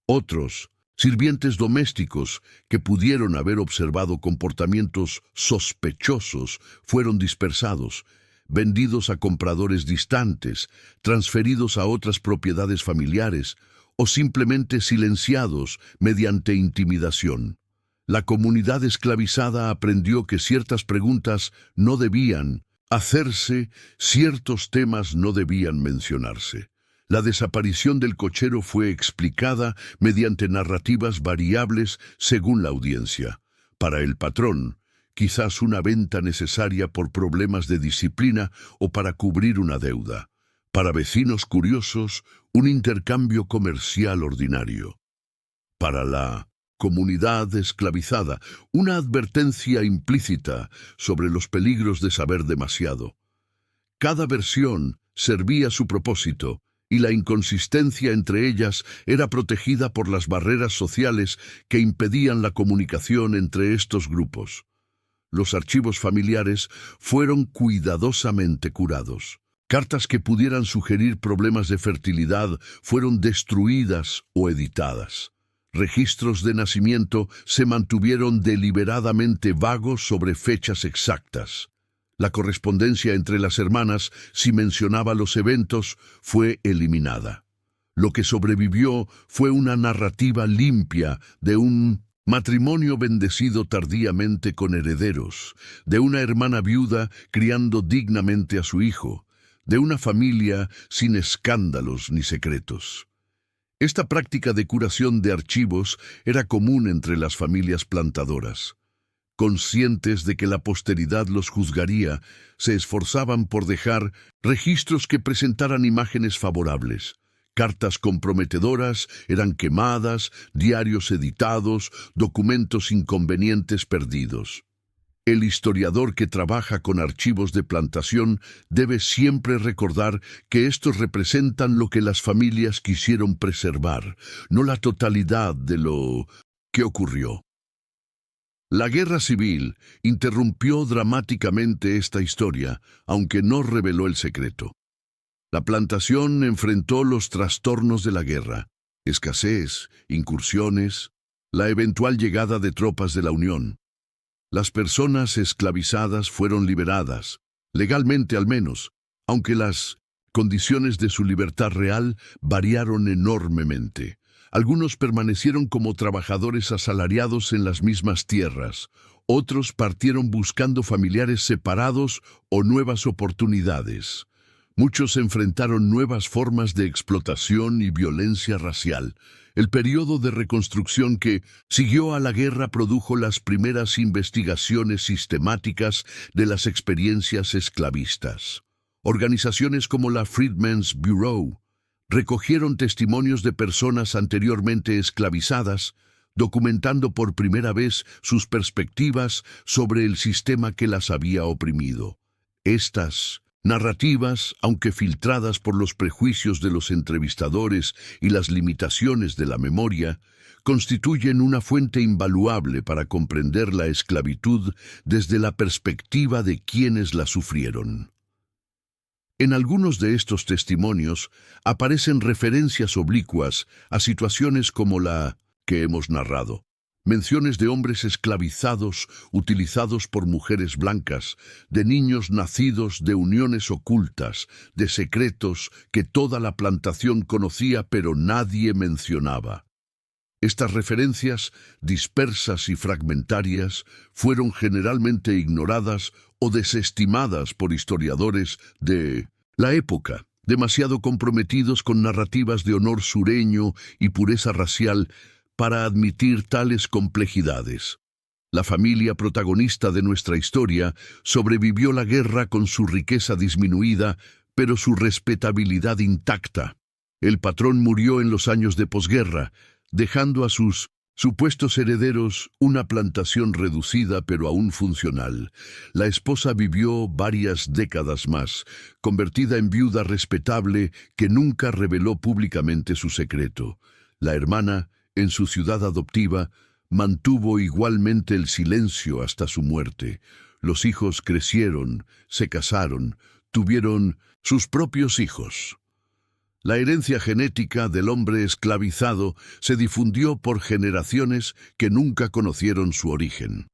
Otros, Sirvientes domésticos que pudieron haber observado comportamientos sospechosos fueron dispersados, vendidos a compradores distantes, transferidos a otras propiedades familiares o simplemente silenciados mediante intimidación. La comunidad esclavizada aprendió que ciertas preguntas no debían hacerse, ciertos temas no debían mencionarse. La desaparición del cochero fue explicada mediante narrativas variables según la audiencia. Para el patrón, quizás una venta necesaria por problemas de disciplina o para cubrir una deuda. Para vecinos curiosos, un intercambio comercial ordinario. Para la comunidad esclavizada, una advertencia implícita sobre los peligros de saber demasiado. Cada versión servía su propósito, y la inconsistencia entre ellas era protegida por las barreras sociales que impedían la comunicación entre estos grupos. Los archivos familiares fueron cuidadosamente curados. Cartas que pudieran sugerir problemas de fertilidad fueron destruidas o editadas. Registros de nacimiento se mantuvieron deliberadamente vagos sobre fechas exactas. La correspondencia entre las hermanas, si mencionaba los eventos, fue eliminada. Lo que sobrevivió fue una narrativa limpia de un matrimonio bendecido tardíamente con herederos, de una hermana viuda criando dignamente a su hijo, de una familia sin escándalos ni secretos. Esta práctica de curación de archivos era común entre las familias plantadoras. Conscientes de que la posteridad los juzgaría, se esforzaban por dejar registros que presentaran imágenes favorables. Cartas comprometedoras eran quemadas, diarios editados, documentos inconvenientes perdidos. El historiador que trabaja con archivos de plantación debe siempre recordar que estos representan lo que las familias quisieron preservar, no la totalidad de lo que ocurrió. La guerra civil interrumpió dramáticamente esta historia, aunque no reveló el secreto. La plantación enfrentó los trastornos de la guerra, escasez, incursiones, la eventual llegada de tropas de la Unión. Las personas esclavizadas fueron liberadas, legalmente al menos, aunque las condiciones de su libertad real variaron enormemente. Algunos permanecieron como trabajadores asalariados en las mismas tierras, otros partieron buscando familiares separados o nuevas oportunidades. Muchos enfrentaron nuevas formas de explotación y violencia racial. El periodo de reconstrucción que siguió a la guerra produjo las primeras investigaciones sistemáticas de las experiencias esclavistas. Organizaciones como la Freedmen's Bureau recogieron testimonios de personas anteriormente esclavizadas, documentando por primera vez sus perspectivas sobre el sistema que las había oprimido. Estas narrativas, aunque filtradas por los prejuicios de los entrevistadores y las limitaciones de la memoria, constituyen una fuente invaluable para comprender la esclavitud desde la perspectiva de quienes la sufrieron. En algunos de estos testimonios aparecen referencias oblicuas a situaciones como la que hemos narrado. Menciones de hombres esclavizados utilizados por mujeres blancas, de niños nacidos de uniones ocultas, de secretos que toda la plantación conocía pero nadie mencionaba. Estas referencias, dispersas y fragmentarias, fueron generalmente ignoradas o desestimadas por historiadores de la época, demasiado comprometidos con narrativas de honor sureño y pureza racial para admitir tales complejidades. La familia protagonista de nuestra historia sobrevivió la guerra con su riqueza disminuida, pero su respetabilidad intacta. El patrón murió en los años de posguerra, dejando a sus supuestos herederos una plantación reducida pero aún funcional. La esposa vivió varias décadas más, convertida en viuda respetable que nunca reveló públicamente su secreto. La hermana, en su ciudad adoptiva, mantuvo igualmente el silencio hasta su muerte. Los hijos crecieron, se casaron, tuvieron sus propios hijos. La herencia genética del hombre esclavizado se difundió por generaciones que nunca conocieron su origen.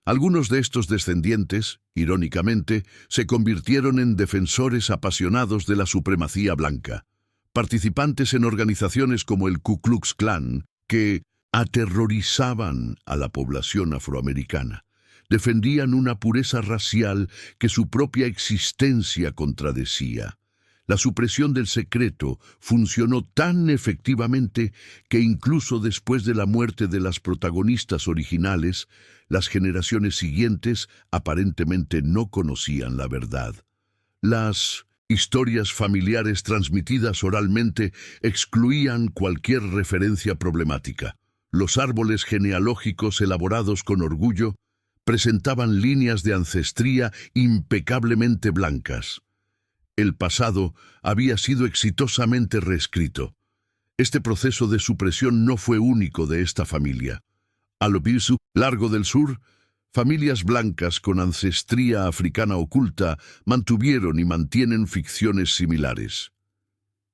Algunos de estos descendientes, irónicamente, se convirtieron en defensores apasionados de la supremacía blanca, participantes en organizaciones como el Ku Klux Klan, que aterrorizaban a la población afroamericana. Defendían una pureza racial que su propia existencia contradecía. La supresión del secreto funcionó tan efectivamente que incluso después de la muerte de las protagonistas originales, las generaciones siguientes aparentemente no conocían la verdad. Las historias familiares transmitidas oralmente excluían cualquier referencia problemática. Los árboles genealógicos elaborados con orgullo presentaban líneas de ancestría impecablemente blancas. El pasado había sido exitosamente reescrito. Este proceso de supresión no fue único de esta familia. A lo largo del sur, familias blancas con ancestría africana oculta mantuvieron y mantienen ficciones similares.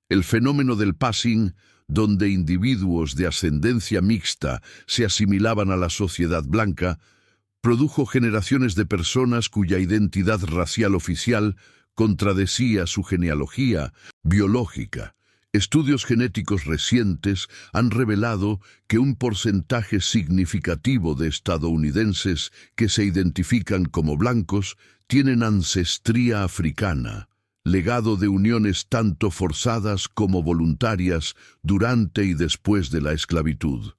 El fenómeno del passing, donde individuos de ascendencia mixta se asimilaban a la sociedad blanca, produjo generaciones de personas cuya identidad racial oficial contradecía su genealogía biológica. Estudios genéticos recientes han revelado que un porcentaje significativo de estadounidenses que se identifican como blancos tienen ancestría africana, legado de uniones tanto forzadas como voluntarias durante y después de la esclavitud.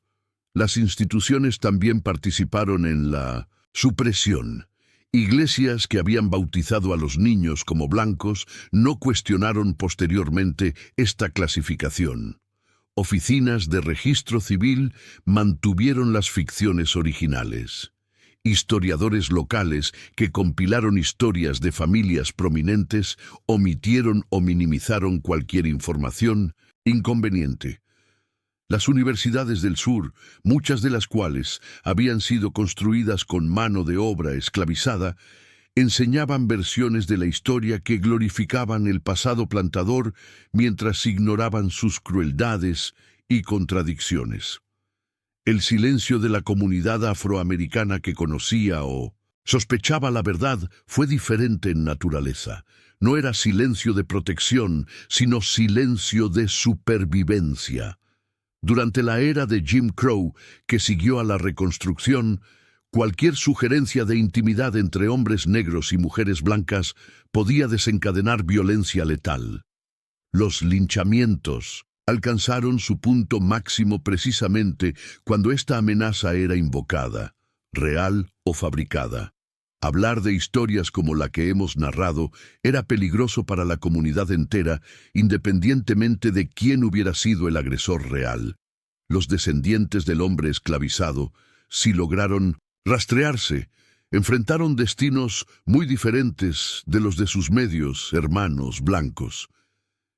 Las instituciones también participaron en la supresión. Iglesias que habían bautizado a los niños como blancos no cuestionaron posteriormente esta clasificación. Oficinas de registro civil mantuvieron las ficciones originales. Historiadores locales que compilaron historias de familias prominentes omitieron o minimizaron cualquier información inconveniente. Las universidades del sur, muchas de las cuales habían sido construidas con mano de obra esclavizada, enseñaban versiones de la historia que glorificaban el pasado plantador mientras ignoraban sus crueldades y contradicciones. El silencio de la comunidad afroamericana que conocía o sospechaba la verdad fue diferente en naturaleza. No era silencio de protección, sino silencio de supervivencia. Durante la era de Jim Crow, que siguió a la Reconstrucción, cualquier sugerencia de intimidad entre hombres negros y mujeres blancas podía desencadenar violencia letal. Los linchamientos alcanzaron su punto máximo precisamente cuando esta amenaza era invocada, real o fabricada. Hablar de historias como la que hemos narrado era peligroso para la comunidad entera, independientemente de quién hubiera sido el agresor real. Los descendientes del hombre esclavizado, si lograron rastrearse, enfrentaron destinos muy diferentes de los de sus medios hermanos blancos.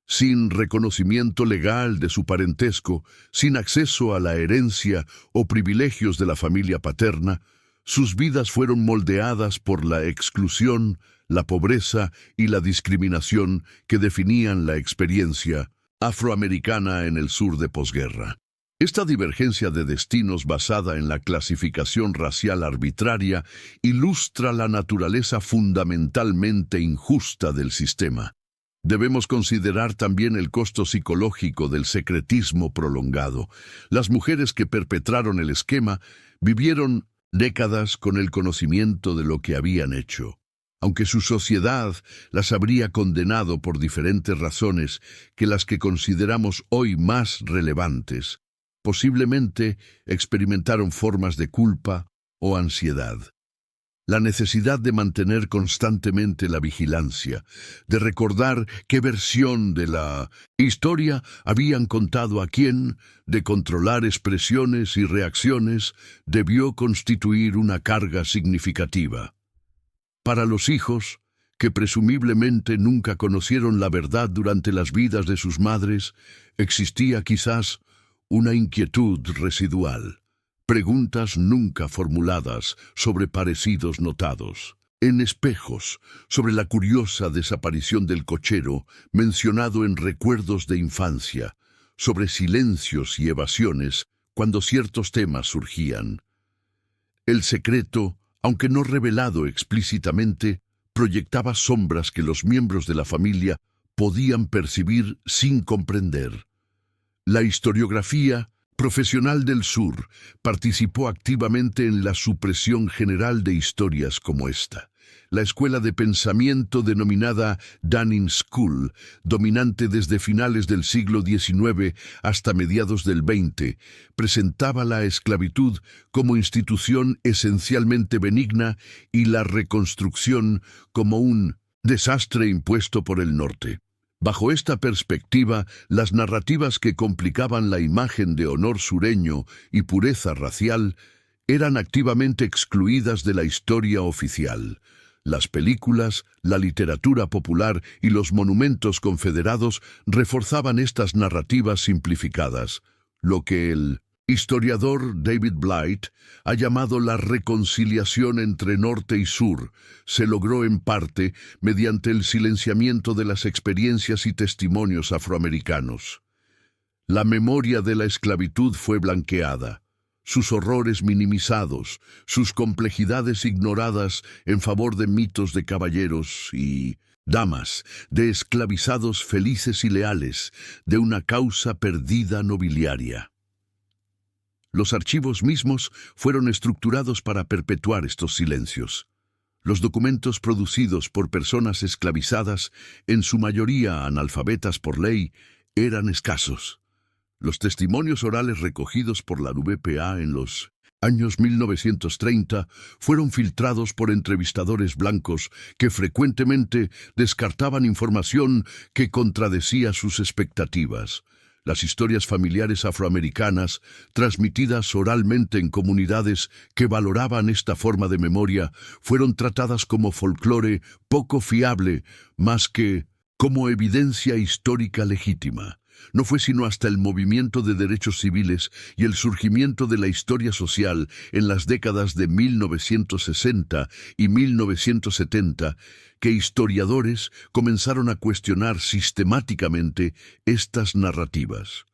Sin reconocimiento legal de su parentesco, sin acceso a la herencia o privilegios de la familia paterna, sus vidas fueron moldeadas por la exclusión, la pobreza y la discriminación que definían la experiencia afroamericana en el sur de posguerra. Esta divergencia de destinos basada en la clasificación racial arbitraria ilustra la naturaleza fundamentalmente injusta del sistema. Debemos considerar también el costo psicológico del secretismo prolongado. Las mujeres que perpetraron el esquema vivieron décadas con el conocimiento de lo que habían hecho. Aunque su sociedad las habría condenado por diferentes razones que las que consideramos hoy más relevantes, posiblemente experimentaron formas de culpa o ansiedad. La necesidad de mantener constantemente la vigilancia, de recordar qué versión de la historia habían contado a quién, de controlar expresiones y reacciones, debió constituir una carga significativa. Para los hijos, que presumiblemente nunca conocieron la verdad durante las vidas de sus madres, existía quizás una inquietud residual. Preguntas nunca formuladas sobre parecidos notados. en Espejos, sobre la curiosa desaparición del cochero mencionado en Recuerdos de Infancia, sobre silencios y evasiones cuando ciertos temas surgían. El secreto, aunque no revelado explícitamente, proyectaba sombras que los miembros de la familia podían percibir sin comprender. La historiografía profesional del sur participó activamente en la supresión general de historias como esta. La escuela de pensamiento denominada Dunning School, dominante desde finales del siglo XIX hasta mediados del XX, presentaba la esclavitud como institución esencialmente benigna y la reconstrucción como un desastre impuesto por el norte. Bajo esta perspectiva, las narrativas que complicaban la imagen de honor sureño y pureza racial eran activamente excluidas de la historia oficial. Las películas, la literatura popular y los monumentos confederados reforzaban estas narrativas simplificadas, lo que el historiador David Blight ha llamado la reconciliación entre norte y sur. Se logró en parte mediante el silenciamiento de las experiencias y testimonios afroamericanos. La memoria de la esclavitud fue blanqueada, sus horrores minimizados, sus complejidades ignoradas en favor de mitos de caballeros y damas, de esclavizados felices y leales, de una causa perdida nobiliaria. Los archivos mismos fueron estructurados para perpetuar estos silencios. Los documentos producidos por personas esclavizadas, en su mayoría analfabetas por ley, eran escasos. Los testimonios orales recogidos por la NWPA en los años 1930 fueron filtrados por entrevistadores blancos que frecuentemente descartaban información que contradecía sus expectativas. Las historias familiares afroamericanas, transmitidas oralmente en comunidades que valoraban esta forma de memoria, fueron tratadas como folclore poco fiable, más que como evidencia histórica legítima. No fue sino hasta el movimiento de derechos civiles y el surgimiento de la historia social en las décadas de 1960 y 1970 que historiadores comenzaron a cuestionar sistemáticamente estas narrativas.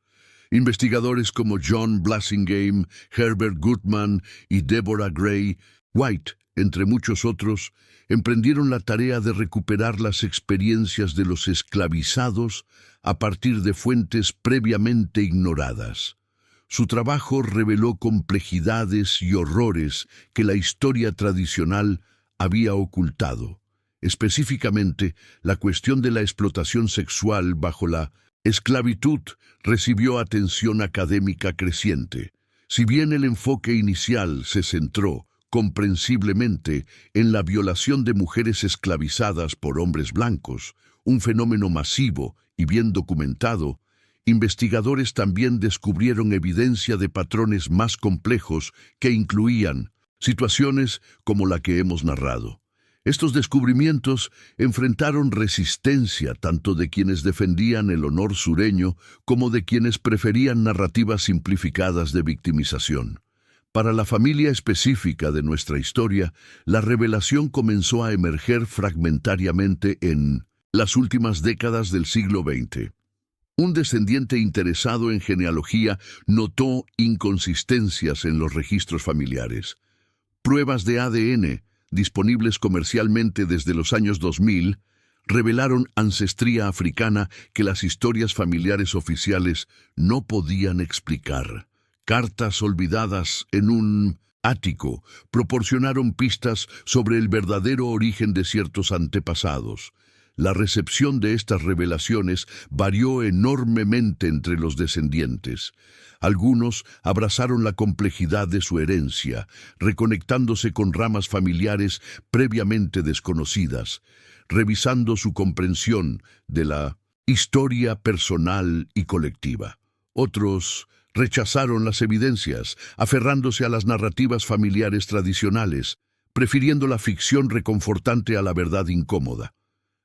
Investigadores como John Blasingame, Herbert Goodman y Deborah Gray White, entre muchos otros, emprendieron la tarea de recuperar las experiencias de los esclavizados a partir de fuentes previamente ignoradas. Su trabajo reveló complejidades y horrores que la historia tradicional había ocultado. Específicamente, la cuestión de la explotación sexual bajo la esclavitud recibió atención académica creciente. Si bien el enfoque inicial se centró, comprensiblemente, en la violación de mujeres esclavizadas por hombres blancos, un fenómeno masivo y bien documentado, investigadores también descubrieron evidencia de patrones más complejos que incluían situaciones como la que hemos narrado. Estos descubrimientos enfrentaron resistencia tanto de quienes defendían el honor sureño como de quienes preferían narrativas simplificadas de victimización. Para la familia específica de nuestra historia, la revelación comenzó a emerger fragmentariamente en las últimas décadas del siglo XX. Un descendiente interesado en genealogía notó inconsistencias en los registros familiares. Pruebas de ADN, disponibles comercialmente desde los años 2000, revelaron ancestría africana que las historias familiares oficiales no podían explicar. Cartas olvidadas en un ático proporcionaron pistas sobre el verdadero origen de ciertos antepasados. La recepción de estas revelaciones varió enormemente entre los descendientes. Algunos abrazaron la complejidad de su herencia, reconectándose con ramas familiares previamente desconocidas, revisando su comprensión de la historia personal y colectiva. Otros rechazaron las evidencias, aferrándose a las narrativas familiares tradicionales, prefiriendo la ficción reconfortante a la verdad incómoda.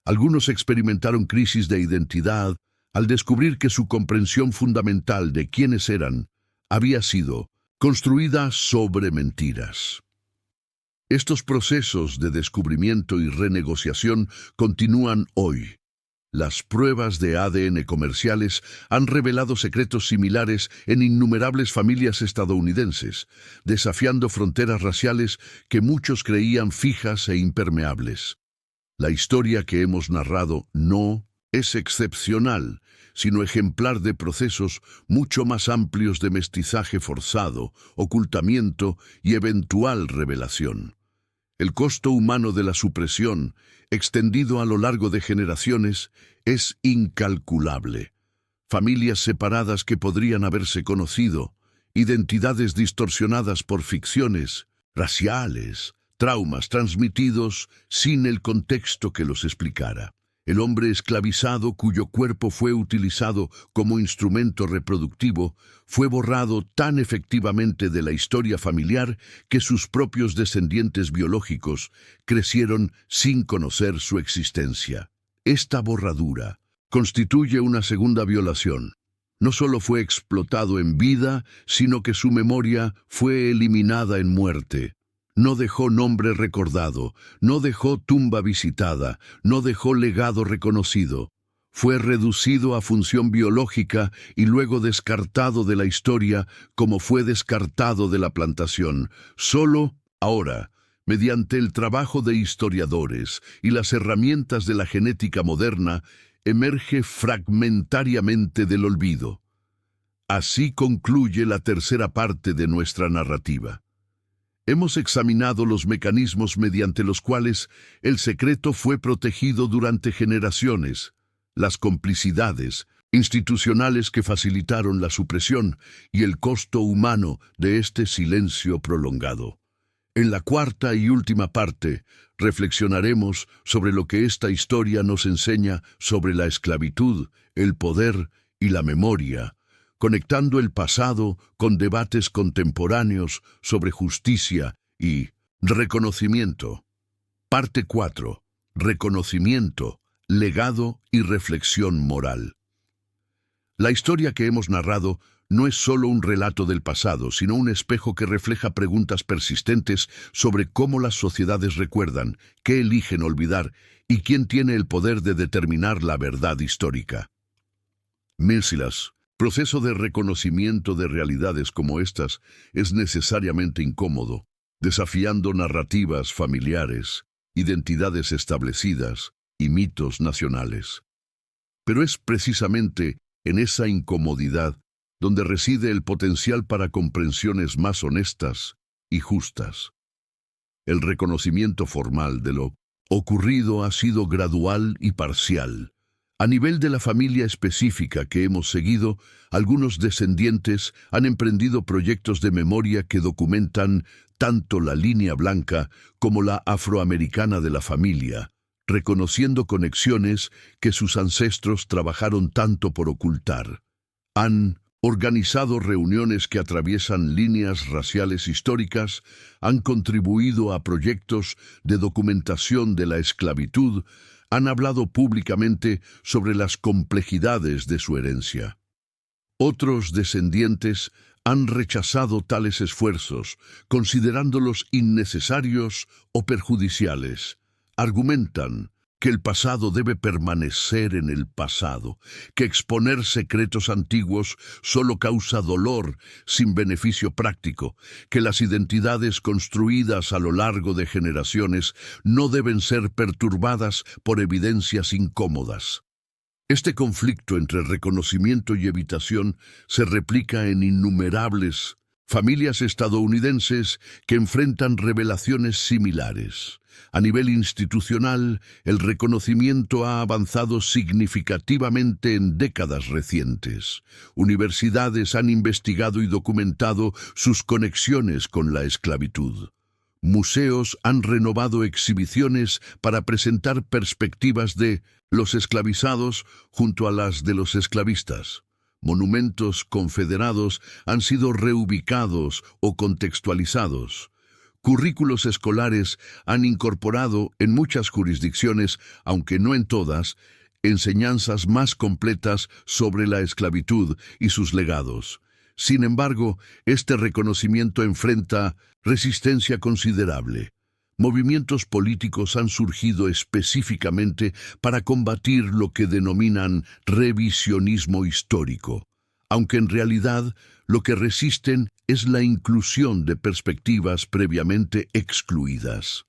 Algunos experimentaron crisis de identidad al descubrir que su comprensión fundamental de quiénes eran había sido construida sobre mentiras. Estos procesos de descubrimiento y renegociación continúan hoy. Las pruebas de ADN comerciales han revelado secretos similares en innumerables familias estadounidenses, desafiando fronteras raciales que muchos creían fijas e impermeables. La historia que hemos narrado no es excepcional, sino ejemplar de procesos mucho más amplios de mestizaje forzado, ocultamiento y eventual revelación. El costo humano de la supresión, extendido a lo largo de generaciones, es incalculable. Familias separadas que podrían haberse conocido, identidades distorsionadas por ficciones raciales, traumas transmitidos sin el contexto que los explicara. El hombre esclavizado cuyo cuerpo fue utilizado como instrumento reproductivo fue borrado tan efectivamente de la historia familiar que sus propios descendientes biológicos crecieron sin conocer su existencia. Esta borradura constituye una segunda violación. No solo fue explotado en vida, sino que su memoria fue eliminada en muerte. No dejó nombre recordado, no dejó tumba visitada, no dejó legado reconocido. Fue reducido a función biológica y luego descartado de la historia como fue descartado de la plantación. Solo ahora, mediante el trabajo de historiadores y las herramientas de la genética moderna, emerge fragmentariamente del olvido. Así concluye la tercera parte de nuestra narrativa. Hemos examinado los mecanismos mediante los cuales el secreto fue protegido durante generaciones, las complicidades institucionales que facilitaron la supresión y el costo humano de este silencio prolongado. En la cuarta y última parte, reflexionaremos sobre lo que esta historia nos enseña sobre la esclavitud, el poder y la memoria, conectando el pasado con debates contemporáneos sobre justicia y reconocimiento. Parte 4. Reconocimiento, legado y reflexión moral. La historia que hemos narrado no es solo un relato del pasado, sino un espejo que refleja preguntas persistentes sobre cómo las sociedades recuerdan, qué eligen olvidar y quién tiene el poder de determinar la verdad histórica. Milsilas. Proceso de reconocimiento de realidades como estas es necesariamente incómodo, desafiando narrativas familiares, identidades establecidas y mitos nacionales. Pero es precisamente en esa incomodidad donde reside el potencial para comprensiones más honestas y justas. El reconocimiento formal de lo ocurrido ha sido gradual y parcial. A nivel de la familia específica que hemos seguido, algunos descendientes han emprendido proyectos de memoria que documentan tanto la línea blanca como la afroamericana de la familia, reconociendo conexiones que sus ancestros trabajaron tanto por ocultar. Han organizado reuniones que atraviesan líneas raciales históricas, han contribuido a proyectos de documentación de la esclavitud, han hablado públicamente sobre las complejidades de su herencia. Otros descendientes han rechazado tales esfuerzos, considerándolos innecesarios o perjudiciales. Argumentan que el pasado debe permanecer en el pasado, que exponer secretos antiguos solo causa dolor sin beneficio práctico, que las identidades construidas a lo largo de generaciones no deben ser perturbadas por evidencias incómodas. Este conflicto entre reconocimiento y evitación se replica en innumerables familias estadounidenses que enfrentan revelaciones similares. A nivel institucional, el reconocimiento ha avanzado significativamente en décadas recientes. Universidades han investigado y documentado sus conexiones con la esclavitud. Museos han renovado exhibiciones para presentar perspectivas de los esclavizados junto a las de los esclavistas. Monumentos confederados han sido reubicados o contextualizados. Currículos escolares han incorporado en muchas jurisdicciones, aunque no en todas, enseñanzas más completas sobre la esclavitud y sus legados. Sin embargo, este reconocimiento enfrenta resistencia considerable. Movimientos políticos han surgido específicamente para combatir lo que denominan revisionismo histórico, aunque en realidad lo que resisten es la inclusión de perspectivas previamente excluidas.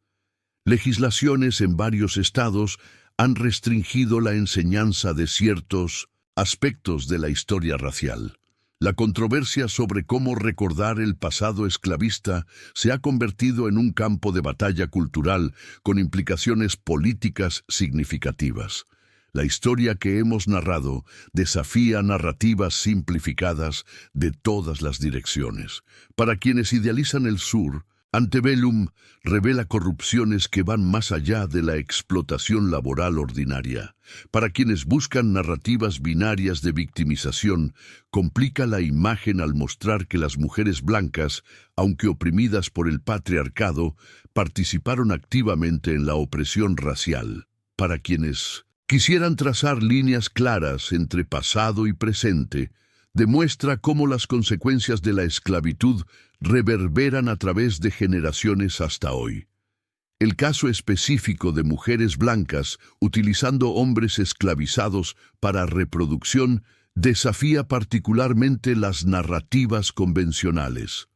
Legislaciones en varios estados han restringido la enseñanza de ciertos aspectos de la historia racial. La controversia sobre cómo recordar el pasado esclavista se ha convertido en un campo de batalla cultural con implicaciones políticas significativas. La historia que hemos narrado desafía narrativas simplificadas de todas las direcciones. Para quienes idealizan el sur, Antebellum revela corrupciones que van más allá de la explotación laboral ordinaria. Para quienes buscan narrativas binarias de victimización, complica la imagen al mostrar que las mujeres blancas, aunque oprimidas por el patriarcado, participaron activamente en la opresión racial. Para quienes quisieran trazar líneas claras entre pasado y presente, demuestra cómo las consecuencias de la esclavitud reverberan a través de generaciones hasta hoy. El caso específico de mujeres blancas utilizando hombres esclavizados para reproducción desafía particularmente las narrativas convencionales.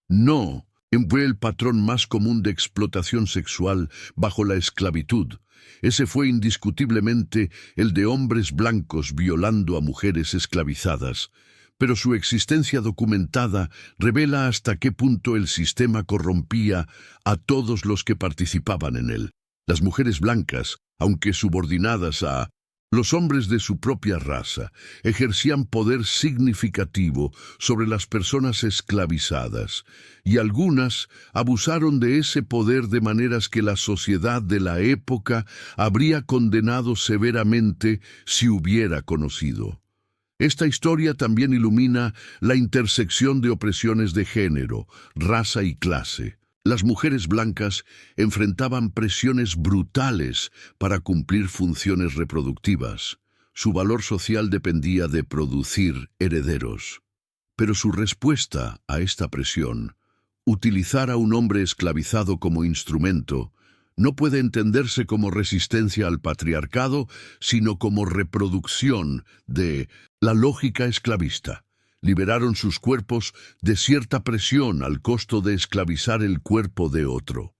No fue el patrón más común de explotación sexual bajo la esclavitud. Ese fue indiscutiblemente el de hombres blancos violando a mujeres esclavizadas, pero su existencia documentada revela hasta qué punto el sistema corrompía a todos los que participaban en él. Las mujeres blancas, aunque subordinadas a los hombres de su propia raza, ejercían poder significativo sobre las personas esclavizadas, y algunas abusaron de ese poder de maneras que la sociedad de la época habría condenado severamente si hubiera conocido. Esta historia también ilumina la intersección de opresiones de género, raza y clase. Las mujeres blancas enfrentaban presiones brutales para cumplir funciones reproductivas. Su valor social dependía de producir herederos. Pero su respuesta a esta presión, utilizar a un hombre esclavizado como instrumento, no puede entenderse como resistencia al patriarcado, sino como reproducción de la lógica esclavista. Liberaron sus cuerpos de cierta presión al costo de esclavizar el cuerpo de otro.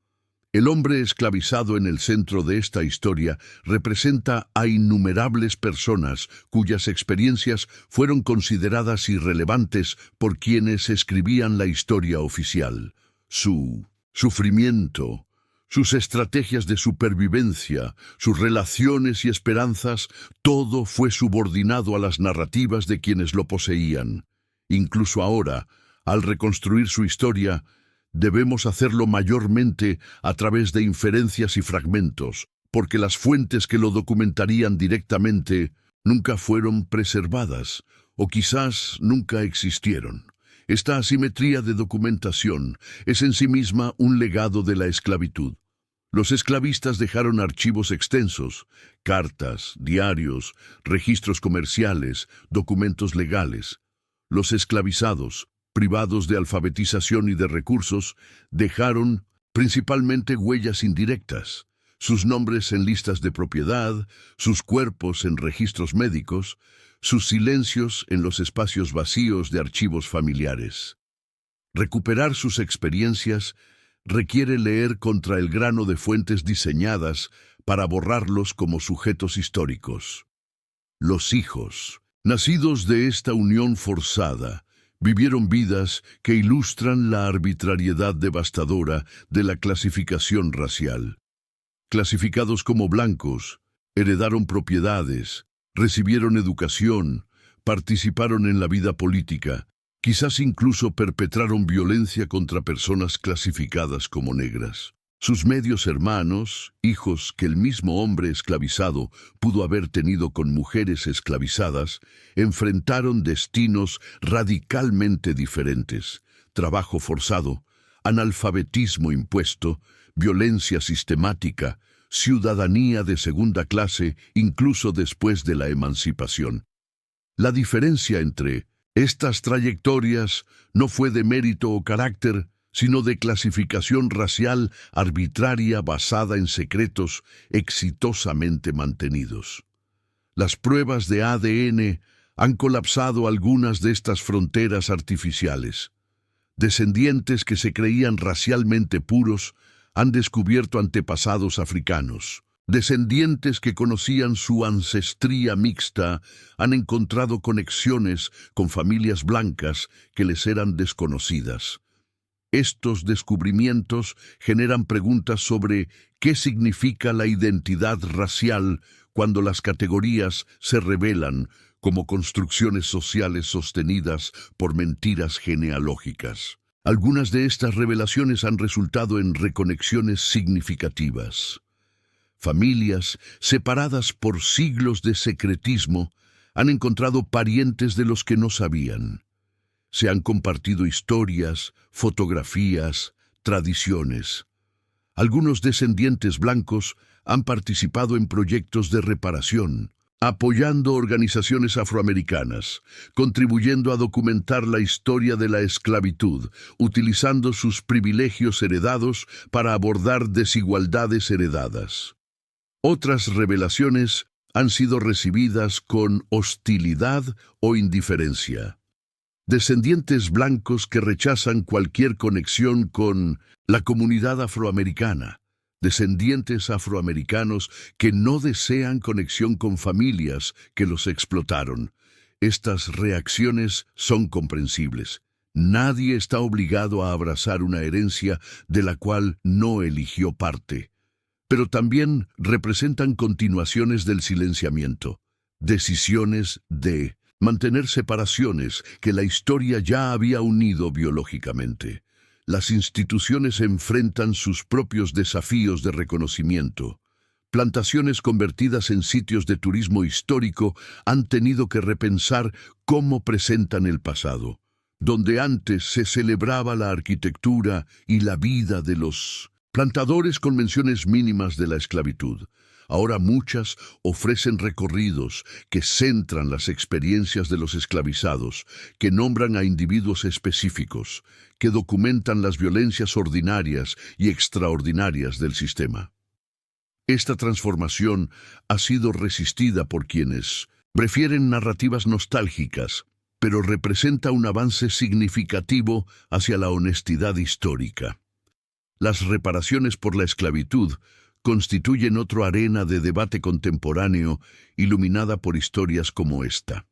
El hombre esclavizado en el centro de esta historia representa a innumerables personas cuyas experiencias fueron consideradas irrelevantes por quienes escribían la historia oficial. Su sufrimiento, sus estrategias de supervivencia, sus relaciones y esperanzas, todo fue subordinado a las narrativas de quienes lo poseían. Incluso ahora, al reconstruir su historia, debemos hacerlo mayormente a través de inferencias y fragmentos, porque las fuentes que lo documentarían directamente nunca fueron preservadas, o quizás nunca existieron. Esta asimetría de documentación es en sí misma un legado de la esclavitud. Los esclavistas dejaron archivos extensos, cartas, diarios, registros comerciales, documentos legales. Los esclavizados, privados de alfabetización y de recursos, dejaron principalmente huellas indirectas, sus nombres en listas de propiedad, sus cuerpos en registros médicos, sus silencios en los espacios vacíos de archivos familiares. Recuperar sus experiencias requiere leer contra el grano de fuentes diseñadas para borrarlos como sujetos históricos. Los hijos, nacidos de esta unión forzada, vivieron vidas que ilustran la arbitrariedad devastadora de la clasificación racial. Clasificados como blancos, heredaron propiedades, recibieron educación, participaron en la vida política, quizás incluso perpetraron violencia contra personas clasificadas como negras. Sus medios hermanos, hijos que el mismo hombre esclavizado pudo haber tenido con mujeres esclavizadas, enfrentaron destinos radicalmente diferentes: trabajo forzado, analfabetismo impuesto, violencia sistemática, ciudadanía de segunda clase incluso después de la emancipación. La diferencia entre estas trayectorias no fue de mérito o carácter, sino de clasificación racial arbitraria basada en secretos exitosamente mantenidos. Las pruebas de ADN han colapsado algunas de estas fronteras artificiales. Descendientes que se creían racialmente puros han descubierto antepasados africanos. Descendientes que conocían su ancestría mixta han encontrado conexiones con familias blancas que les eran desconocidas. Estos descubrimientos generan preguntas sobre qué significa la identidad racial cuando las categorías se revelan como construcciones sociales sostenidas por mentiras genealógicas. Algunas de estas revelaciones han resultado en reconexiones significativas. Familias separadas por siglos de secretismo han encontrado parientes de los que no sabían. Se han compartido historias, fotografías, tradiciones. Algunos descendientes blancos han participado en proyectos de reparación, apoyando organizaciones afroamericanas, contribuyendo a documentar la historia de la esclavitud, utilizando sus privilegios heredados para abordar desigualdades heredadas. Otras revelaciones han sido recibidas con hostilidad o indiferencia. Descendientes blancos que rechazan cualquier conexión con la comunidad afroamericana. Descendientes afroamericanos que no desean conexión con familias que los explotaron. Estas reacciones son comprensibles. Nadie está obligado a abrazar una herencia de la cual no eligió parte. Pero también representan continuaciones del silenciamiento, decisiones de mantener separaciones que la historia ya había unido biológicamente. Las instituciones enfrentan sus propios desafíos de reconocimiento. Plantaciones convertidas en sitios de turismo histórico han tenido que repensar cómo presentan el pasado, donde antes se celebraba la arquitectura y la vida de los plantadores con menciones mínimas de la esclavitud. Ahora muchas ofrecen recorridos que centran las experiencias de los esclavizados, que nombran a individuos específicos, que documentan las violencias ordinarias y extraordinarias del sistema. Esta transformación ha sido resistida por quienes prefieren narrativas nostálgicas, pero representa un avance significativo hacia la honestidad histórica. Las reparaciones por la esclavitud constituyen otra arena de debate contemporáneo iluminada por historias como esta.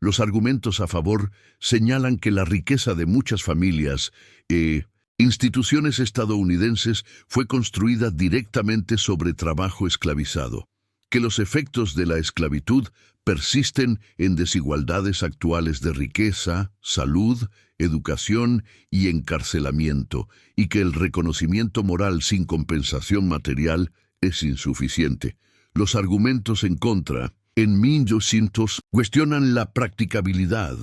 Los argumentos a favor señalan que la riqueza de muchas familias e instituciones estadounidenses fue construida directamente sobre trabajo esclavizado, que los efectos de la esclavitud persisten en desigualdades actuales de riqueza, salud, educación y encarcelamiento, y que el reconocimiento moral sin compensación material es insuficiente. Los argumentos en contra, en 1200, cuestionan la practicabilidad,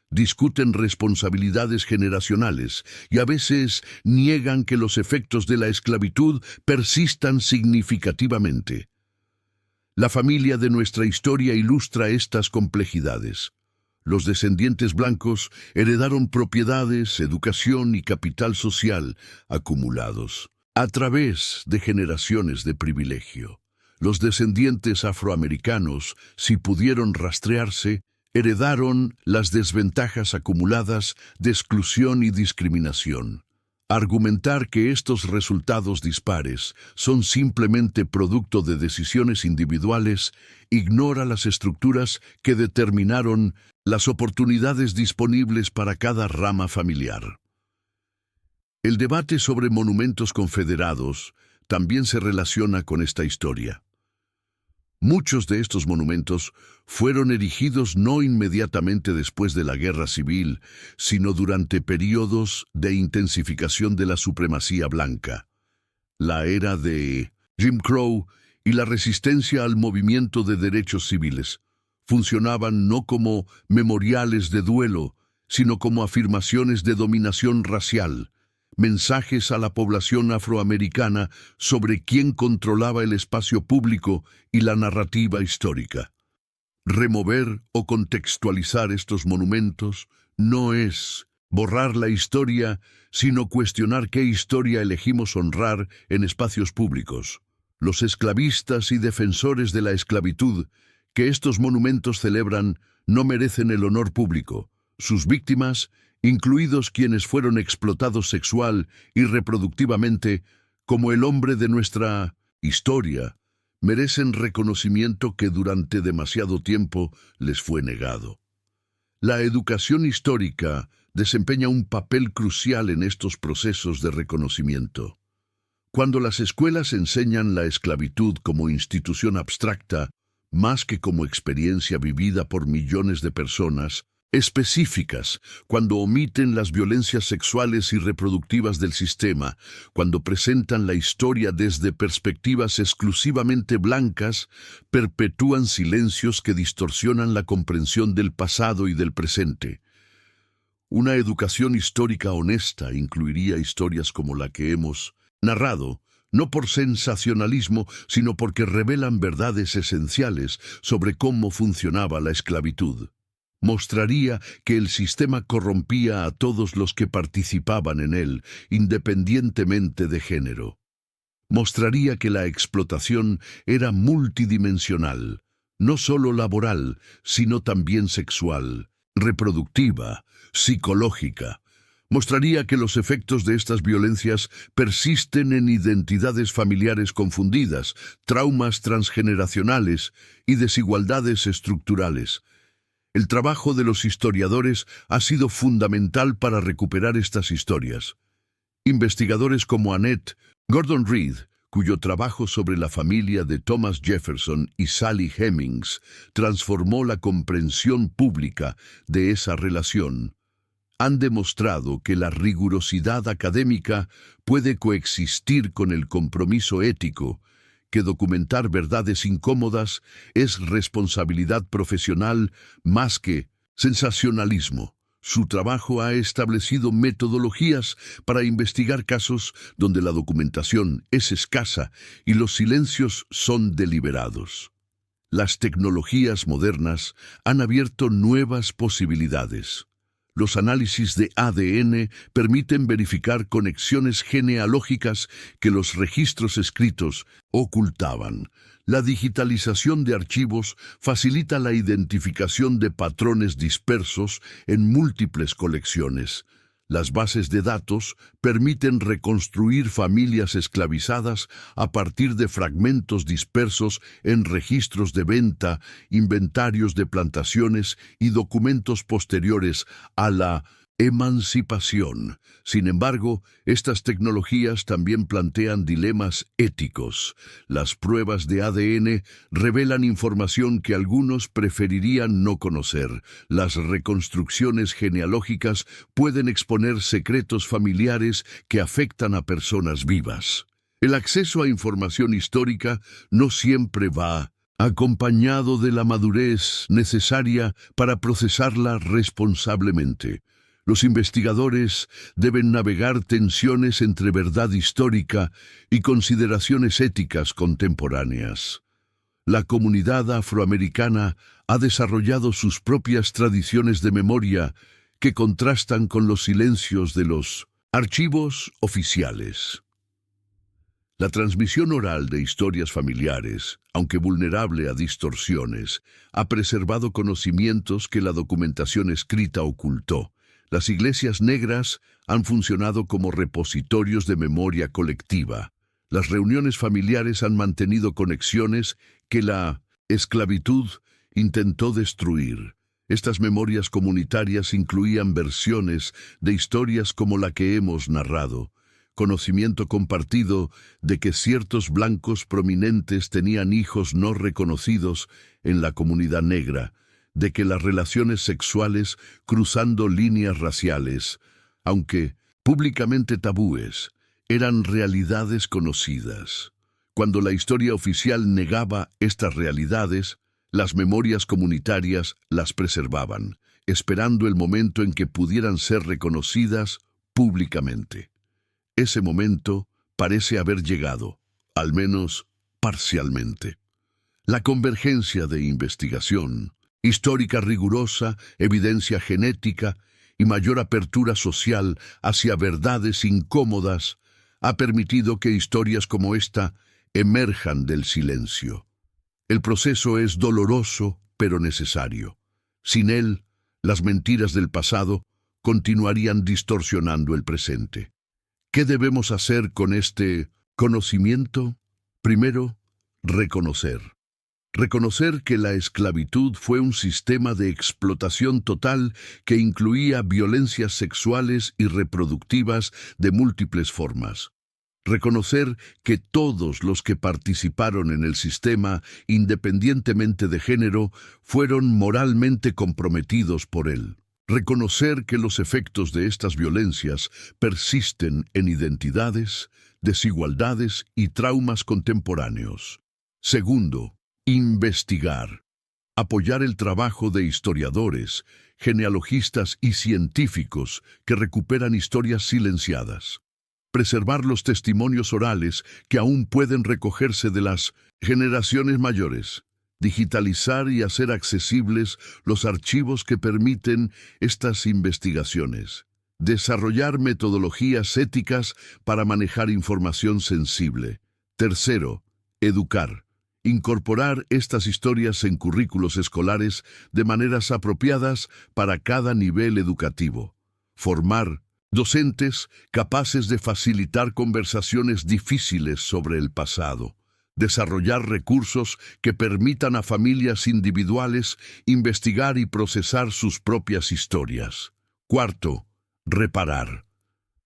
discuten responsabilidades generacionales y a veces niegan que los efectos de la esclavitud persistan significativamente. La familia de nuestra historia ilustra estas complejidades. Los descendientes blancos heredaron propiedades, educación y capital social acumulados a través de generaciones de privilegio. Los descendientes afroamericanos, si pudieron rastrearse, heredaron las desventajas acumuladas de exclusión y discriminación. Argumentar que estos resultados dispares son simplemente producto de decisiones individuales ignora las estructuras que determinaron las oportunidades disponibles para cada rama familiar. El debate sobre monumentos confederados también se relaciona con esta historia. Muchos de estos monumentos fueron erigidos no inmediatamente después de la Guerra Civil, sino durante periodos de intensificación de la supremacía blanca, la era de Jim Crow y la resistencia al movimiento de derechos civiles. Funcionaban no como memoriales de duelo, sino como afirmaciones de dominación racial, mensajes a la población afroamericana sobre quién controlaba el espacio público y la narrativa histórica. Remover o contextualizar estos monumentos no es borrar la historia, sino cuestionar qué historia elegimos honrar en espacios públicos. Los esclavistas y defensores de la esclavitud que estos monumentos celebran no merecen el honor público. Sus víctimas, incluidos quienes fueron explotados sexual y reproductivamente, como el hombre de nuestra historia, merecen reconocimiento que durante demasiado tiempo les fue negado. La educación histórica desempeña un papel crucial en estos procesos de reconocimiento. Cuando las escuelas enseñan la esclavitud como institución abstracta, más que como experiencia vivida por millones de personas, específicas, cuando omiten las violencias sexuales y reproductivas del sistema, cuando presentan la historia desde perspectivas exclusivamente blancas, perpetúan silencios que distorsionan la comprensión del pasado y del presente. Una educación histórica honesta incluiría historias como la que hemos narrado, no por sensacionalismo, sino porque revelan verdades esenciales sobre cómo funcionaba la esclavitud. Mostraría que el sistema corrompía a todos los que participaban en él, independientemente de género. Mostraría que la explotación era multidimensional, no solo laboral, sino también sexual, reproductiva, psicológica. Mostraría que los efectos de estas violencias persisten en identidades familiares confundidas, traumas transgeneracionales y desigualdades estructurales. El trabajo de los historiadores ha sido fundamental para recuperar estas historias. Investigadores como Annette Gordon Reed, cuyo trabajo sobre la familia de Thomas Jefferson y Sally Hemings transformó la comprensión pública de esa relación, han demostrado que la rigurosidad académica puede coexistir con el compromiso ético, que documentar verdades incómodas es responsabilidad profesional más que sensacionalismo. Su trabajo ha establecido metodologías para investigar casos donde la documentación es escasa y los silencios son deliberados. Las tecnologías modernas han abierto nuevas posibilidades. Los análisis de ADN permiten verificar conexiones genealógicas que los registros escritos ocultaban. La digitalización de archivos facilita la identificación de patrones dispersos en múltiples colecciones. Las bases de datos permiten reconstruir familias esclavizadas a partir de fragmentos dispersos en registros de venta, inventarios de plantaciones y documentos posteriores a la emancipación. Sin embargo, estas tecnologías también plantean dilemas éticos. Las pruebas de ADN revelan información que algunos preferirían no conocer. Las reconstrucciones genealógicas pueden exponer secretos familiares que afectan a personas vivas. El acceso a información histórica no siempre va acompañado de la madurez necesaria para procesarla responsablemente. Los investigadores deben navegar tensiones entre verdad histórica y consideraciones éticas contemporáneas. La comunidad afroamericana ha desarrollado sus propias tradiciones de memoria que contrastan con los silencios de los archivos oficiales. La transmisión oral de historias familiares, aunque vulnerable a distorsiones, ha preservado conocimientos que la documentación escrita ocultó. Las iglesias negras han funcionado como repositorios de memoria colectiva. Las reuniones familiares han mantenido conexiones que la esclavitud intentó destruir. Estas memorias comunitarias incluían versiones de historias como la que hemos narrado, conocimiento compartido de que ciertos blancos prominentes tenían hijos no reconocidos en la comunidad negra, de que las relaciones sexuales cruzando líneas raciales, aunque públicamente tabúes, eran realidades conocidas. Cuando la historia oficial negaba estas realidades, las memorias comunitarias las preservaban, esperando el momento en que pudieran ser reconocidas públicamente. Ese momento parece haber llegado, al menos parcialmente. La convergencia de investigación histórica rigurosa, evidencia genética y mayor apertura social hacia verdades incómodas ha permitido que historias como esta emerjan del silencio. El proceso es doloroso, pero necesario. Sin él, las mentiras del pasado continuarían distorsionando el presente. ¿Qué debemos hacer con este conocimiento? Primero, reconocer. Reconocer que la esclavitud fue un sistema de explotación total que incluía violencias sexuales y reproductivas de múltiples formas. Reconocer que todos los que participaron en el sistema, independientemente de género, fueron moralmente comprometidos por él. Reconocer que los efectos de estas violencias persisten en identidades, desigualdades y traumas contemporáneos. Segundo, investigar. Apoyar el trabajo de historiadores, genealogistas y científicos que recuperan historias silenciadas. Preservar los testimonios orales que aún pueden recogerse de las generaciones mayores. Digitalizar y hacer accesibles los archivos que permiten estas investigaciones. Desarrollar metodologías éticas para manejar información sensible. Tercero, educar. Incorporar estas historias en currículos escolares de maneras apropiadas para cada nivel educativo. Formar docentes capaces de facilitar conversaciones difíciles sobre el pasado. Desarrollar recursos que permitan a familias individuales investigar y procesar sus propias historias. Cuarto, reparar.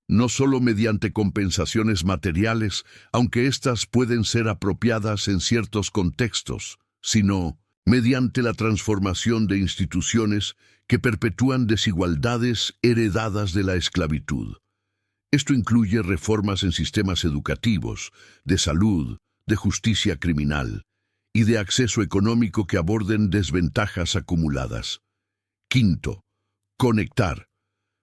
No solo mediante compensaciones materiales, aunque éstas pueden ser apropiadas en ciertos contextos, sino mediante la transformación de instituciones que perpetúan desigualdades heredadas de la esclavitud. Esto incluye reformas en sistemas educativos, de salud, de justicia criminal y de acceso económico que aborden desventajas acumuladas. Quinto, conectar,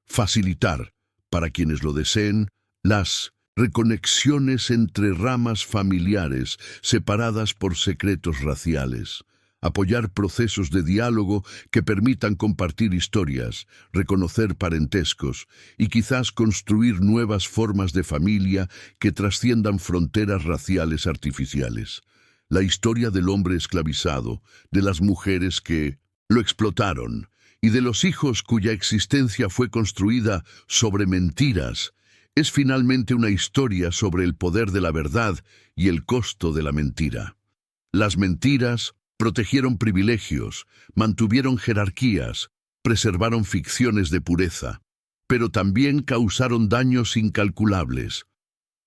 facilitar, para quienes lo deseen, las reconexiones entre ramas familiares separadas por secretos raciales. Apoyar procesos de diálogo que permitan compartir historias, reconocer parentescos y quizás construir nuevas formas de familia que trasciendan fronteras raciales artificiales. La historia del hombre esclavizado, de las mujeres que lo explotaron y de los hijos cuya existencia fue construida sobre mentiras, es finalmente una historia sobre el poder de la verdad y el costo de la mentira. Las mentiras protegieron privilegios, mantuvieron jerarquías, preservaron ficciones de pureza, pero también causaron daños incalculables.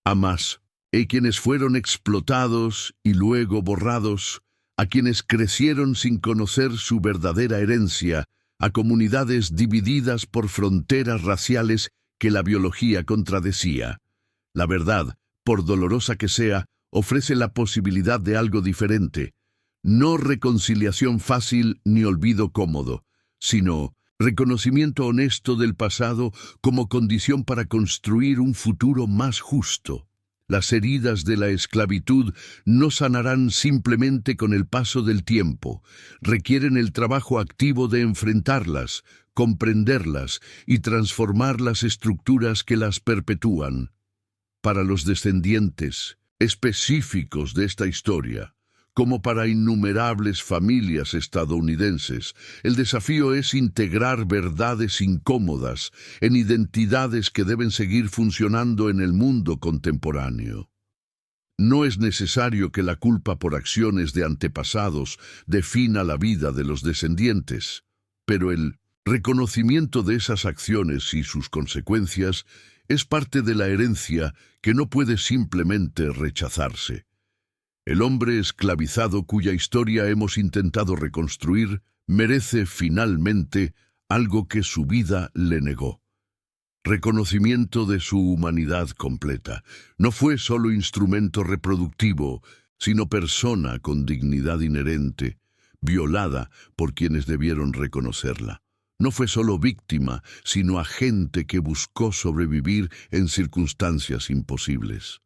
A más, quienes fueron explotados y luego borrados, a quienes crecieron sin conocer su verdadera herencia, a comunidades divididas por fronteras raciales que la biología contradecía. La verdad, por dolorosa que sea, ofrece la posibilidad de algo diferente. No reconciliación fácil ni olvido cómodo, sino reconocimiento honesto del pasado como condición para construir un futuro más justo. Las heridas de la esclavitud no sanarán simplemente con el paso del tiempo. Requieren el trabajo activo de enfrentarlas, comprenderlas y transformar las estructuras que las perpetúan. Para los descendientes específicos de esta historia, como para innumerables familias estadounidenses, el desafío es integrar verdades incómodas en identidades que deben seguir funcionando en el mundo contemporáneo. No es necesario que la culpa por acciones de antepasados defina la vida de los descendientes, pero el reconocimiento de esas acciones y sus consecuencias es parte de la herencia que no puede simplemente rechazarse. El hombre esclavizado cuya historia hemos intentado reconstruir merece finalmente algo que su vida le negó. Reconocimiento de su humanidad completa. No fue solo instrumento reproductivo, sino persona con dignidad inherente, violada por quienes debieron reconocerla. No fue solo víctima, sino agente que buscó sobrevivir en circunstancias imposibles.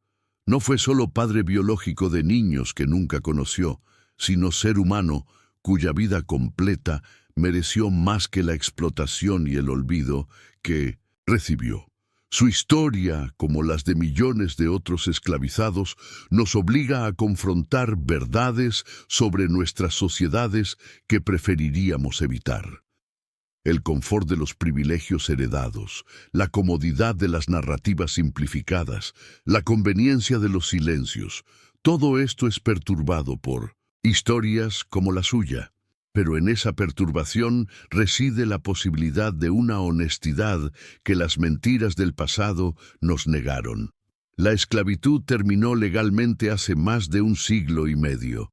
No fue solo padre biológico de niños que nunca conoció, sino ser humano cuya vida completa mereció más que la explotación y el olvido que recibió. Su historia, como las de millones de otros esclavizados, nos obliga a confrontar verdades sobre nuestras sociedades que preferiríamos evitar. El confort de los privilegios heredados, la comodidad de las narrativas simplificadas, la conveniencia de los silencios, todo esto es perturbado por historias como la suya. Pero en esa perturbación reside la posibilidad de una honestidad que las mentiras del pasado nos negaron. La esclavitud terminó legalmente hace más de un siglo y medio.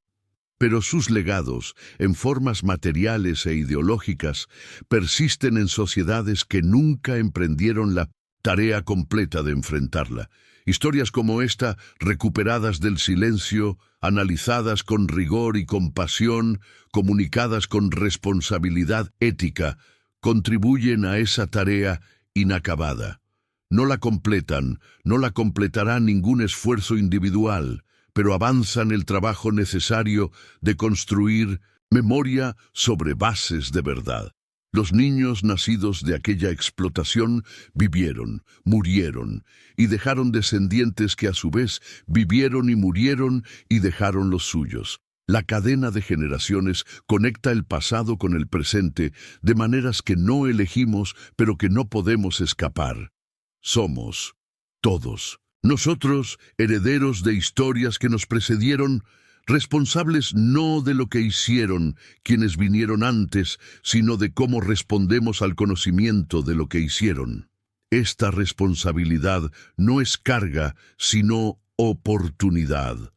Pero sus legados, en formas materiales e ideológicas, persisten en sociedades que nunca emprendieron la tarea completa de enfrentarla. Historias como esta, recuperadas del silencio, analizadas con rigor y compasión, comunicadas con responsabilidad ética, contribuyen a esa tarea inacabada. No la completan, no la completará ningún esfuerzo individual, pero avanzan el trabajo necesario de construir memoria sobre bases de verdad. Los niños nacidos de aquella explotación vivieron, murieron, y dejaron descendientes que a su vez vivieron y murieron y dejaron los suyos. La cadena de generaciones conecta el pasado con el presente de maneras que no elegimos, pero que no podemos escapar. Somos, todos, nosotros, herederos de historias que nos precedieron, responsables no de lo que hicieron quienes vinieron antes, sino de cómo respondemos al conocimiento de lo que hicieron. Esta responsabilidad no es carga, sino oportunidad.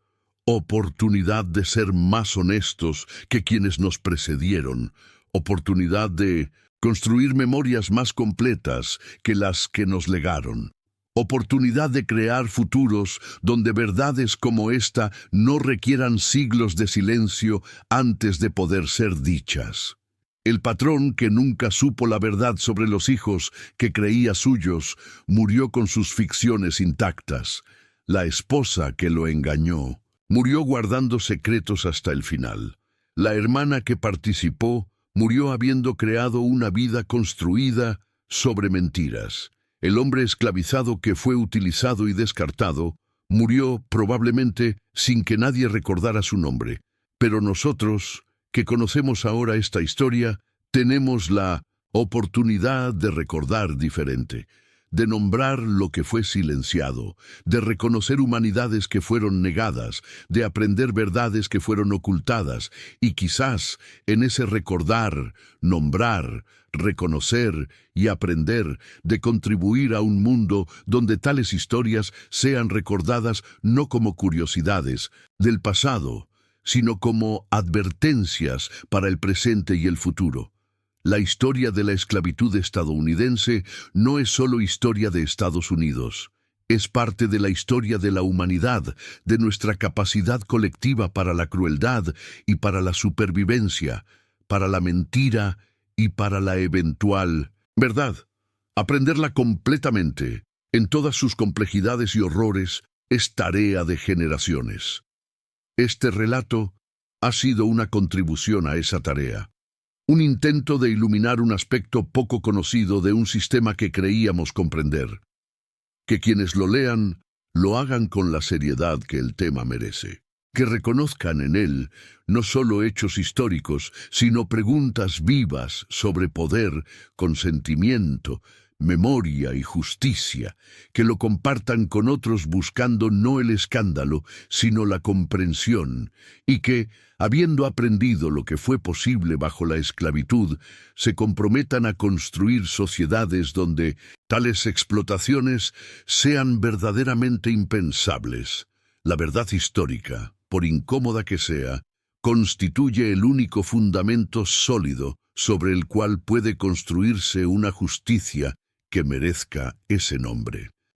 Oportunidad de ser más honestos que quienes nos precedieron. Oportunidad de construir memorias más completas que las que nos legaron. Oportunidad de crear futuros donde verdades como esta no requieran siglos de silencio antes de poder ser dichas. El patrón que nunca supo la verdad sobre los hijos que creía suyos murió con sus ficciones intactas. La esposa que lo engañó murió guardando secretos hasta el final. La hermana que participó murió habiendo creado una vida construida sobre mentiras. El hombre esclavizado que fue utilizado y descartado murió probablemente sin que nadie recordara su nombre. Pero nosotros, que conocemos ahora esta historia, tenemos la oportunidad de recordar diferente, de nombrar lo que fue silenciado, de reconocer humanidades que fueron negadas, de aprender verdades que fueron ocultadas, y quizás en ese recordar, nombrar, reconocer y aprender, de contribuir a un mundo donde tales historias sean recordadas no como curiosidades del pasado, sino como advertencias para el presente y el futuro. La historia de la esclavitud estadounidense no es solo historia de Estados Unidos. Es parte de la historia de la humanidad, de nuestra capacidad colectiva para la crueldad y para la supervivencia, para la mentira y para la eventual verdad. Aprenderla completamente, en todas sus complejidades y horrores, es tarea de generaciones. Este relato ha sido una contribución a esa tarea. Un intento de iluminar un aspecto poco conocido de un sistema que creíamos comprender. Que quienes lo lean, lo hagan con la seriedad que el tema merece. Que reconozcan en él no solo hechos históricos, sino preguntas vivas sobre poder, consentimiento, memoria y justicia, que lo compartan con otros buscando no el escándalo, sino la comprensión, y que, habiendo aprendido lo que fue posible bajo la esclavitud, se comprometan a construir sociedades donde tales explotaciones sean verdaderamente impensables. La verdad histórica, por incómoda que sea, constituye el único fundamento sólido sobre el cual puede construirse una justicia que merezca ese nombre.